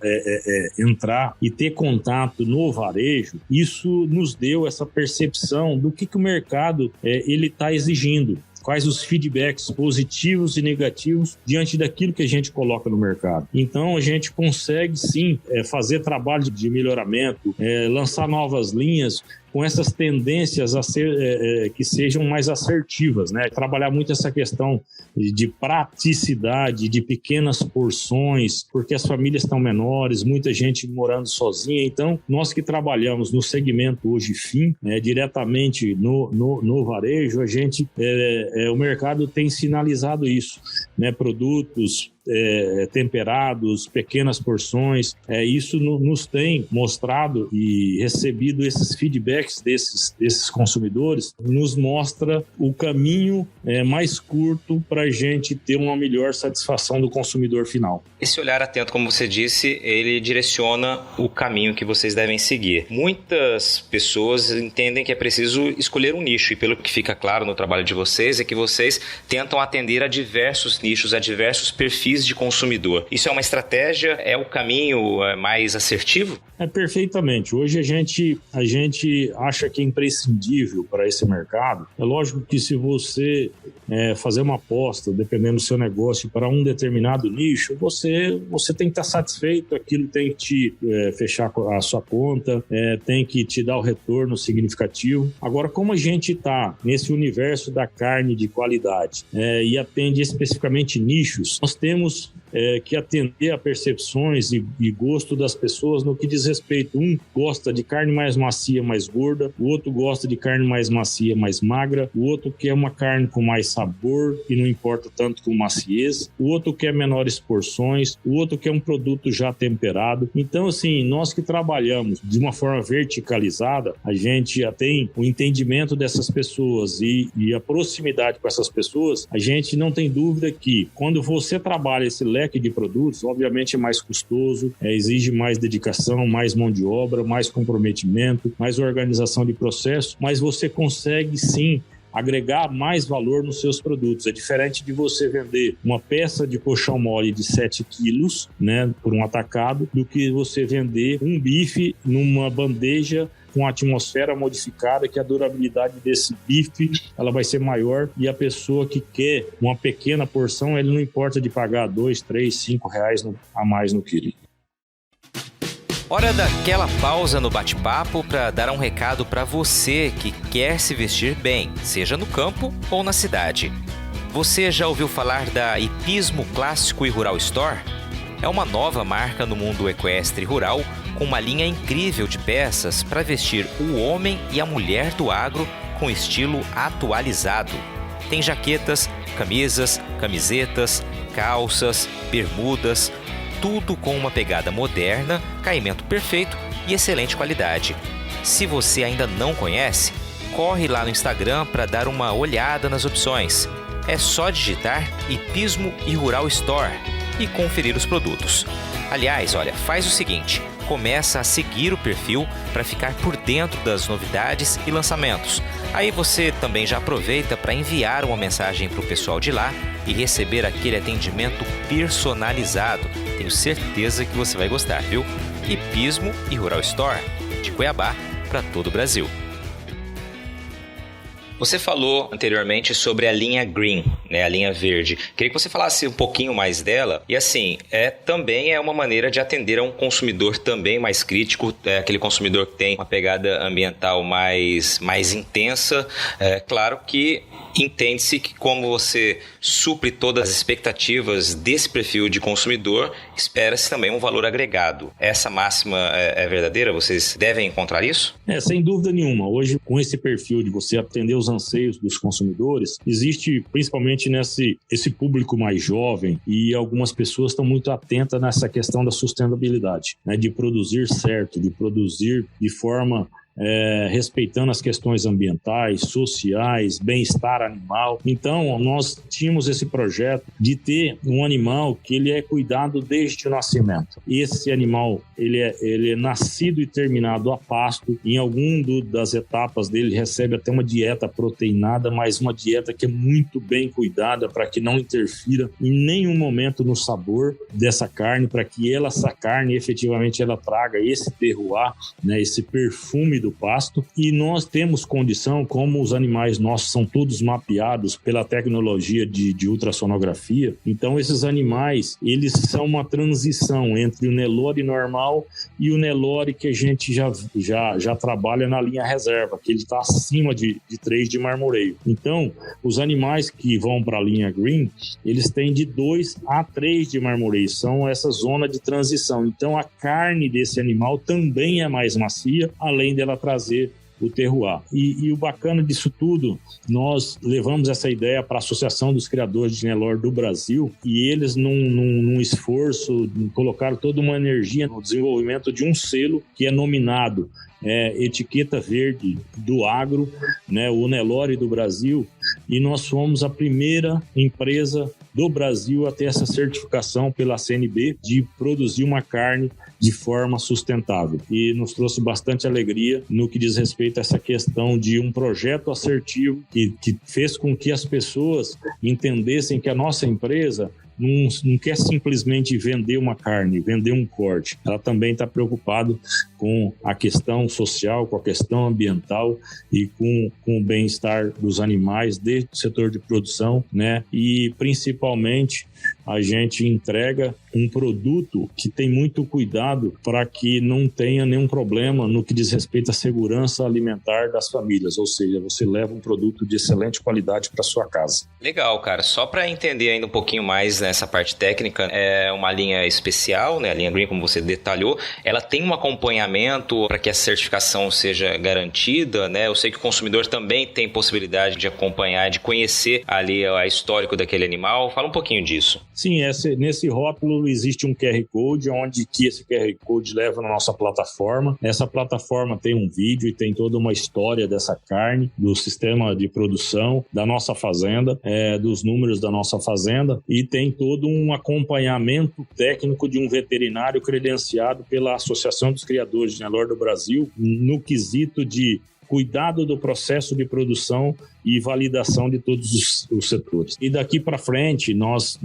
S2: entrar e ter contato no varejo, isso nos deu essa percepção do que o mercado ele está exigindo. Quais os feedbacks positivos e negativos diante daquilo que a gente coloca no mercado. Então, a gente consegue, sim, fazer trabalho de melhoramento, lançar novas linhas com essas tendências que sejam mais assertivas, Trabalhar muito essa questão de praticidade, de pequenas porções, porque as famílias estão menores, muita gente morando sozinha. Então, nós que trabalhamos no segmento hoje fim, diretamente no varejo, a gente, o mercado tem sinalizado isso, Produtos temperados, pequenas porções, isso nos tem mostrado e recebido esses feedbacks desses consumidores, nos mostra o caminho mais curto para a gente ter uma melhor satisfação do consumidor final.
S1: Esse olhar atento, como você disse, ele direciona o caminho que vocês devem seguir. Muitas pessoas entendem que é preciso escolher um nicho, e pelo que fica claro no trabalho de vocês, é que vocês tentam atender a diversos nichos, a diversos perfis de consumidor. Isso é uma estratégia? É o caminho mais assertivo?
S2: Perfeitamente. Hoje a gente acha que é imprescindível para esse mercado. É lógico que se você fazer uma aposta, dependendo do seu negócio, para um determinado nicho, você tem que estar satisfeito, aquilo tem que te fechar a sua conta, tem que te dar o retorno significativo. Agora, como a gente está nesse universo da carne de qualidade e atende especificamente nichos, nós temos que atender a percepções e gosto das pessoas no que diz respeito. Um gosta de carne mais macia, mais gorda, o outro gosta de carne mais macia, mais magra, o outro quer uma carne com mais sabor e não importa tanto com maciez, o outro quer menores porções, o outro quer um produto já temperado. Então, assim, nós que trabalhamos de uma forma verticalizada, a gente já tem o entendimento dessas pessoas e a proximidade com essas pessoas, a gente não tem dúvida que quando você trabalha esse leque leque de produtos, obviamente é mais custoso, exige mais dedicação, mais mão de obra, mais comprometimento, mais organização de processo, mas você consegue sim agregar mais valor nos seus produtos. É diferente de você vender uma peça de colchão mole de 7 quilos, né, por um atacado, do que você vender um bife numa bandeja com atmosfera modificada, que a durabilidade desse bife ela vai ser maior, e a pessoa que quer uma pequena porção, ele não importa de pagar 2, 3, 5 reais a mais no quilo.
S1: Hora daquela pausa no bate-papo para dar um recado para você que quer se vestir bem, seja no campo ou na cidade. Você já ouviu falar da Hipismo Clássico e Rural Store? É uma nova marca no mundo equestre e rural, com uma linha incrível de peças para vestir o homem e a mulher do agro com estilo atualizado. Tem jaquetas, camisas, camisetas, calças, bermudas, tudo com uma pegada moderna, caimento perfeito e excelente qualidade. Se você ainda não conhece, corre lá no Instagram para dar uma olhada nas opções. É só digitar Hipismo e Rural Store e conferir os produtos. Aliás, olha, faz o seguinte, começa a seguir o perfil para ficar por dentro das novidades e lançamentos. Aí você também já aproveita para enviar uma mensagem para o pessoal de lá e receber aquele atendimento personalizado. Tenho certeza que você vai gostar, viu? Hipismo e Rural Store, de Cuiabá para todo o Brasil. Você falou anteriormente sobre a linha Green, né, a linha verde. Queria que você falasse um pouquinho mais dela. E assim, também é uma maneira de atender a um consumidor também mais crítico, aquele consumidor que tem uma pegada ambiental mais intensa. Claro que entende-se que como você supre todas as expectativas desse perfil de consumidor, espera-se também um valor agregado. Essa máxima é verdadeira? Vocês devem encontrar isso?
S2: Sem dúvida nenhuma. Hoje, com esse perfil de você atender os anseios dos consumidores, existe principalmente esse público mais jovem, e algumas pessoas estão muito atentas nessa questão da sustentabilidade, né, de produzir certo, de produzir de forma respeitando as questões ambientais, sociais, bem-estar animal. Então, nós tínhamos esse projeto de ter um animal que ele é cuidado desde o nascimento. Esse animal, ele é nascido e terminado a pasto. Em algum das etapas dele, recebe até uma dieta proteinada, mas uma dieta que é muito bem cuidada para que não interfira em nenhum momento no sabor dessa carne, para que essa carne efetivamente ela traga esse terroir, né, esse perfume do pasto. E nós temos condição, como os animais nossos são todos mapeados pela tecnologia de ultrassonografia, então esses animais, eles são uma transição entre o Nelore normal e o Nelore que a gente já trabalha na linha reserva, que ele está acima de 3 de marmoreio. Então, os animais que vão para a linha Green, eles têm de 2 a 3 de marmoreio, são essa zona de transição. Então, a carne desse animal também é mais macia, além dela trazer o terroir. E o bacana disso tudo, nós levamos essa ideia para a Associação dos Criadores de Nelore do Brasil, e eles, num esforço, colocaram toda uma energia no desenvolvimento de um selo que é nominado Etiqueta Verde do Agro, né, o Nelore do Brasil, e nós fomos a primeira empresa do Brasil a ter essa certificação pela CNB de produzir uma carne de forma sustentável. E nos trouxe bastante alegria no que diz respeito a essa questão de um projeto assertivo que fez com que as pessoas entendessem que a nossa empresa não quer simplesmente vender uma carne, vender um corte. Ela também está preocupada com a questão social, com a questão ambiental e com o bem-estar dos animais, desde o setor de produção, né? E principalmente a gente entrega um produto que tem muito cuidado para que não tenha nenhum problema no que diz respeito à segurança alimentar das famílias, ou seja, você leva um produto de excelente qualidade para sua casa.
S1: Legal, cara. Só para entender ainda um pouquinho mais nessa parte técnica, é uma linha especial, né? A linha Green, como você detalhou, ela tem um acompanhamento para que a certificação seja garantida, né? Eu sei que o consumidor também tem possibilidade de acompanhar, de conhecer ali o histórico daquele animal. Fala um pouquinho disso.
S2: Sim, nesse rótulo existe um QR Code, onde que esse QR Code leva na nossa plataforma. Essa plataforma tem um vídeo e tem toda uma história dessa carne, do sistema de produção, da nossa fazenda, dos números da nossa fazenda, e tem todo um acompanhamento técnico de um veterinário credenciado pela Associação dos Criadores de Nelore do Brasil, no quesito de cuidado do processo de produção e validação de todos os setores. E daqui para frente, nós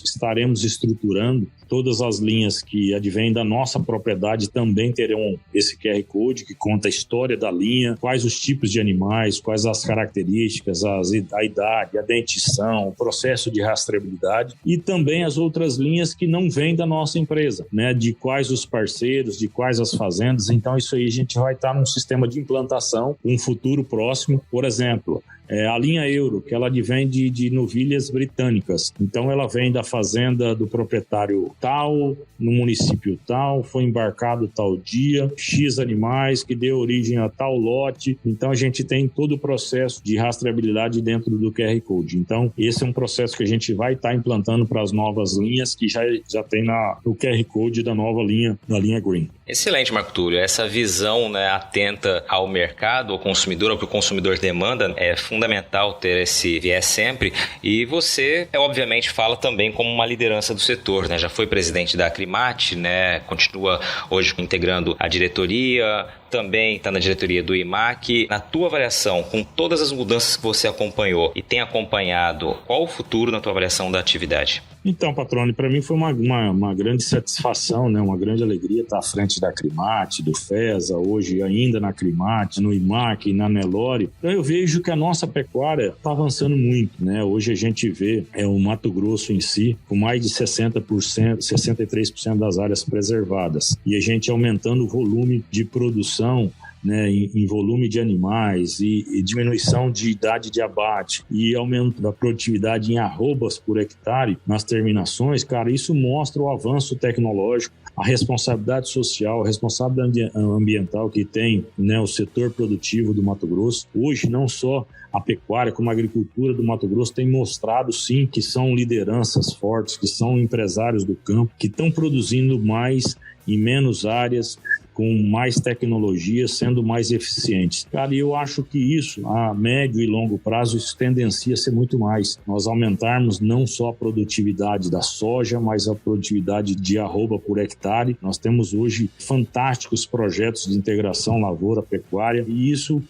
S2: estaremos estruturando todas as linhas que advêm da nossa propriedade, também terão esse QR Code que conta a história da linha, quais os tipos de animais, quais as características, a idade, a dentição, o processo de rastreabilidade, e também as outras linhas que não vêm da nossa empresa, né? De quais os parceiros, de quais as fazendas. Então isso aí a gente vai estar num sistema de implantação, um futuro próximo. Por exemplo, a linha Euro, que ela advém de novilhas britânicas. Então, ela vem da fazenda do proprietário tal, no município tal, foi embarcado tal dia, X animais, que deu origem a tal lote. Então, a gente tem todo o processo de rastreabilidade dentro do QR Code. Então, esse é um processo que a gente vai estar implantando para as novas linhas, que já tem no QR Code da nova linha, da linha Green.
S1: Excelente, Marco Túlio. Essa visão, né, atenta ao mercado, ao consumidor, ao que o consumidor demanda, é fundamental ter esse viés sempre. E você, obviamente, fala também como uma liderança do setor, né? Já foi presidente da Acrimate, né? Continua hoje integrando a diretoria, também está na diretoria do IMAC. Na tua avaliação, com todas as mudanças que você acompanhou e tem acompanhado, qual o futuro na tua avaliação da atividade?
S2: Então, Patrone, para mim foi uma grande satisfação, né? Uma grande alegria estar à frente da Acrimate, do FESA, hoje ainda na Acrimate, no IMAC, na Nelore. Então eu vejo que a nossa pecuária está avançando muito, né? Hoje a gente vê o Mato Grosso em si com mais de 60%, 63% das áreas preservadas, e a gente aumentando o volume de produção, né, em volume de animais e diminuição de idade de abate e aumento da produtividade em arrobas por hectare nas terminações, cara, isso mostra o avanço tecnológico, a responsabilidade social, a responsabilidade ambiental que tem, né, o setor produtivo do Mato Grosso. Hoje, não só a pecuária, como a agricultura do Mato Grosso tem mostrado, sim, que são lideranças fortes, que são empresários do campo, que estão produzindo mais em menos áreas, com mais tecnologia, sendo mais eficientes. Cara, eu acho que isso, a médio e longo prazo, isso tendencia a ser muito mais. Nós aumentarmos não só a produtividade da soja, mas a produtividade de arroba por hectare. Nós temos hoje fantásticos projetos de integração lavoura-pecuária, e isso,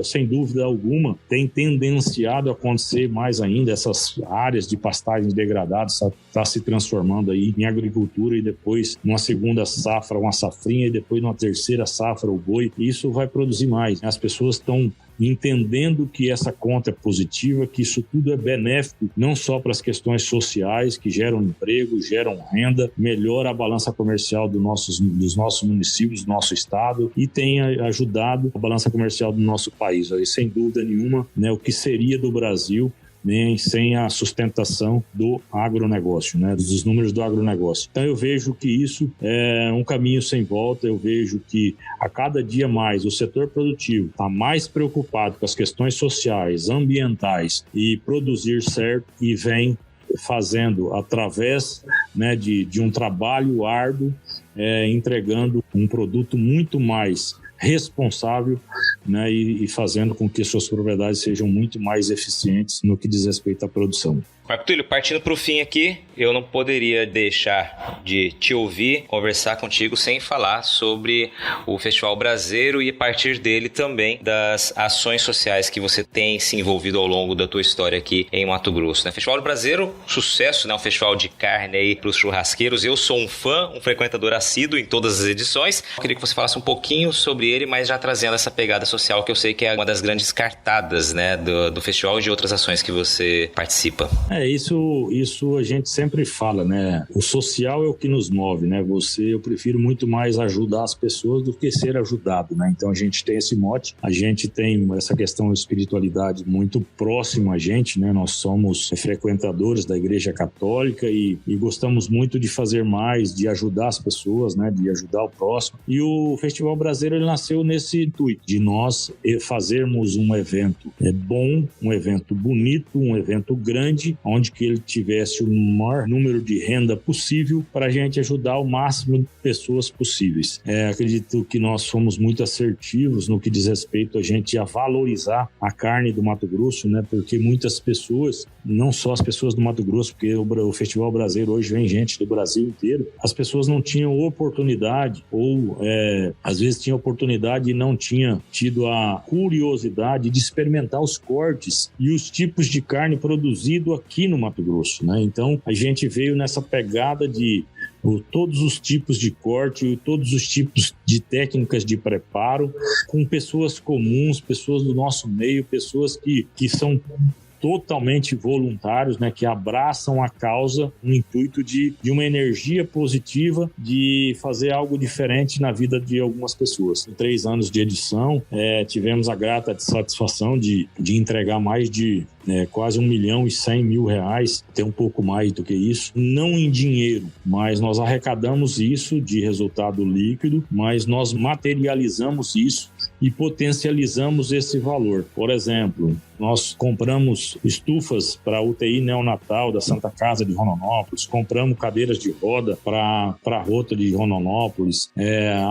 S2: sem dúvida alguma, tem tendenciado a acontecer mais ainda. Essas áreas de pastagens degradadas está se transformando aí em agricultura, e depois numa segunda safra, uma safrinha, e depois numa terceira safra, o boi. Isso vai produzir mais. As pessoas estão entendendo que essa conta é positiva, que isso tudo é benéfico, não só para as questões sociais, que geram emprego, geram renda, melhora a balança comercial dos nossos municípios, do nosso estado, e tem ajudado a balança comercial do nosso país. Aí, sem dúvida nenhuma, né, o que seria do Brasil, nem sem a sustentação do agronegócio, né, dos números do agronegócio. Então eu vejo que isso é um caminho sem volta. Eu vejo que a cada dia mais o setor produtivo está mais preocupado com as questões sociais, ambientais e produzir certo, e vem fazendo através, né, de um trabalho árduo, entregando um produto muito mais responsável, né, e fazendo com que suas propriedades sejam muito mais eficientes no que diz respeito à produção.
S1: Marco Túlio, partindo para o fim aqui, eu não poderia deixar de te ouvir, conversar contigo sem falar sobre o Festival Braseiro e, a partir dele, também das ações sociais que você tem se envolvido ao longo da tua história aqui em Mato Grosso, né? Festival Braseiro, sucesso, né? Um festival de carne aí para os churrasqueiros. Eu sou um fã, um frequentador assíduo em todas as edições. Eu queria que você falasse um pouquinho sobre ele, mas já trazendo essa pegada social, que eu sei que é uma das grandes cartadas, né, do festival e de outras ações que você participa.
S2: Isso a gente sempre fala, né? O social é o que nos move, né? Eu prefiro muito mais ajudar as pessoas do que ser ajudado, né? Então a gente tem esse mote, a gente tem essa questão de espiritualidade muito próxima a gente, né? Nós somos frequentadores da Igreja Católica e gostamos muito de fazer mais, de ajudar as pessoas, né? De ajudar o próximo. E o Festival Braseiro, ele nasceu nesse intuito de nós fazermos um evento bom, um evento bonito, um evento grande, onde que ele tivesse o maior número de renda possível para a gente ajudar o máximo de pessoas possíveis. Acredito que nós fomos muito assertivos no que diz respeito a gente a valorizar a carne do Mato Grosso, né? Porque muitas pessoas, não só as pessoas do Mato Grosso, porque o Festival Brasileiro hoje vem gente do Brasil inteiro, as pessoas não tinham oportunidade ou às vezes tinha oportunidade e não tinha tido a curiosidade de experimentar os cortes e os tipos de carne produzido aqui no Mato Grosso, né? Então a gente veio nessa pegada de todos os tipos de corte, todos os tipos de técnicas de preparo, com pessoas comuns, pessoas do nosso meio, pessoas que são totalmente voluntários, né, que abraçam a causa no intuito de uma energia positiva, de fazer algo diferente na vida de algumas pessoas. Em 3 anos de edição, tivemos a grata satisfação de entregar mais de quase R$1.100.000, até um pouco mais do que isso, não em dinheiro, mas nós arrecadamos isso de resultado líquido, mas nós materializamos isso e potencializamos esse valor. Por exemplo, nós compramos estufas para a UTI neonatal da Santa Casa de Rondonópolis, compramos cadeiras de roda para a Rota de Rondonópolis,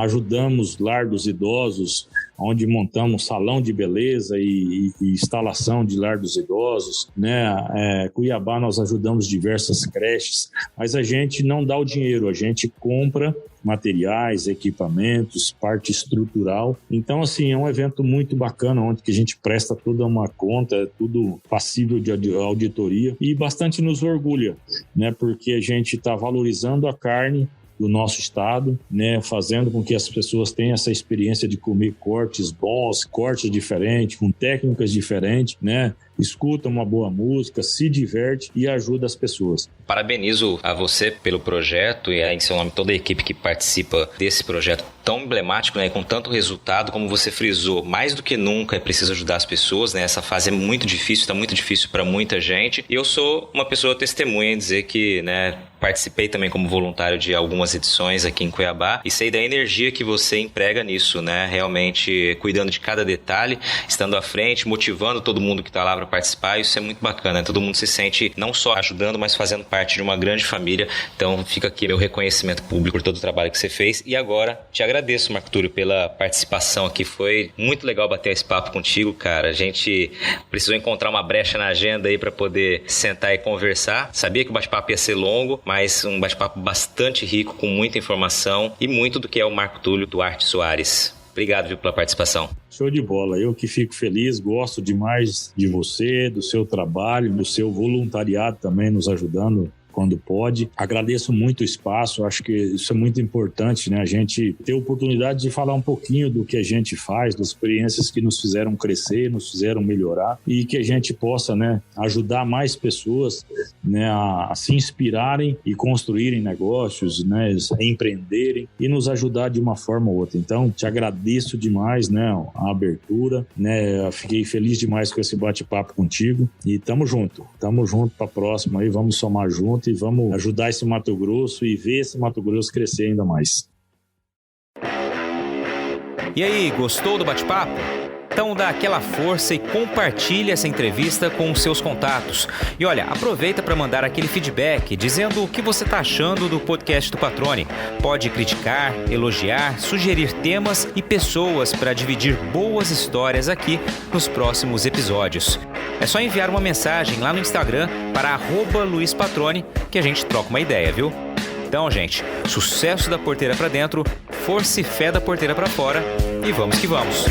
S2: ajudamos lar dos idosos, onde montamos salão de beleza e instalação de lar dos idosos, né? Cuiabá nós ajudamos diversas creches, mas a gente não dá o dinheiro, a gente compra materiais, equipamentos, parte estrutural. Então, assim, é um evento muito bacana, onde que a gente presta toda uma conta, é tudo passível de auditoria e bastante nos orgulha, né? Porque a gente está valorizando a carne do nosso estado, né, fazendo com que as pessoas tenham essa experiência de comer cortes bons, cortes diferentes, com técnicas diferentes, né, escuta uma boa música, se diverte e ajuda as pessoas.
S1: Parabenizo a você pelo projeto e em seu nome toda a equipe que participa desse projeto tão emblemático, né, com tanto resultado, como você frisou, mais do que nunca é preciso ajudar as pessoas, né, essa fase é muito difícil, está muito difícil para muita gente, e eu sou uma pessoa testemunha em dizer que, né, participei também como voluntário de algumas edições aqui em Cuiabá e sei da energia que você emprega nisso, né, realmente cuidando de cada detalhe, estando à frente, motivando todo mundo que está lá para participar. Isso é muito bacana, né? Todo mundo se sente não só ajudando, mas fazendo parte de uma grande família. Então fica aqui meu reconhecimento público por todo o trabalho que você fez. E agora te agradeço, Marco Túlio, pela participação aqui. Foi muito legal bater esse papo contigo, cara. A gente precisou encontrar uma brecha na agenda aí para poder sentar e conversar. Sabia que o bate-papo ia ser longo, mas um bate-papo bastante rico, com muita informação e muito do que é o Marco Túlio Duarte Soares. Obrigado, viu, pela participação.
S2: Show de bola. Eu que fico feliz, gosto demais de você, do seu trabalho, do seu voluntariado também nos ajudando quando pode. Agradeço muito o espaço, acho que isso é muito importante, né? A gente ter a oportunidade de falar um pouquinho do que a gente faz, das experiências que nos fizeram crescer, nos fizeram melhorar e que a gente possa, né, ajudar mais pessoas, né, a se inspirarem e construírem negócios, né, a empreenderem e nos ajudar de uma forma ou outra. Então, te agradeço demais, né, a abertura, né? Fiquei feliz demais com esse bate-papo contigo e tamo junto para a próxima aí, vamos somar junto e vamos ajudar esse Mato Grosso e ver esse Mato Grosso crescer ainda mais.
S1: E aí, gostou do bate-papo? Então dá aquela força e compartilha essa entrevista com os seus contatos. E olha, aproveita para mandar aquele feedback dizendo o que você está achando do podcast do Patrone. Pode criticar, elogiar, sugerir temas e pessoas para dividir boas histórias aqui nos próximos episódios. É só enviar uma mensagem lá no Instagram para @LuizPatrone que a gente troca uma ideia, viu? Então, gente, sucesso da porteira para dentro, força e fé da porteira para fora e vamos que vamos!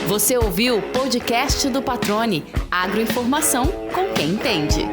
S3: Você ouviu o podcast do Patrone, agroinformação com quem entende.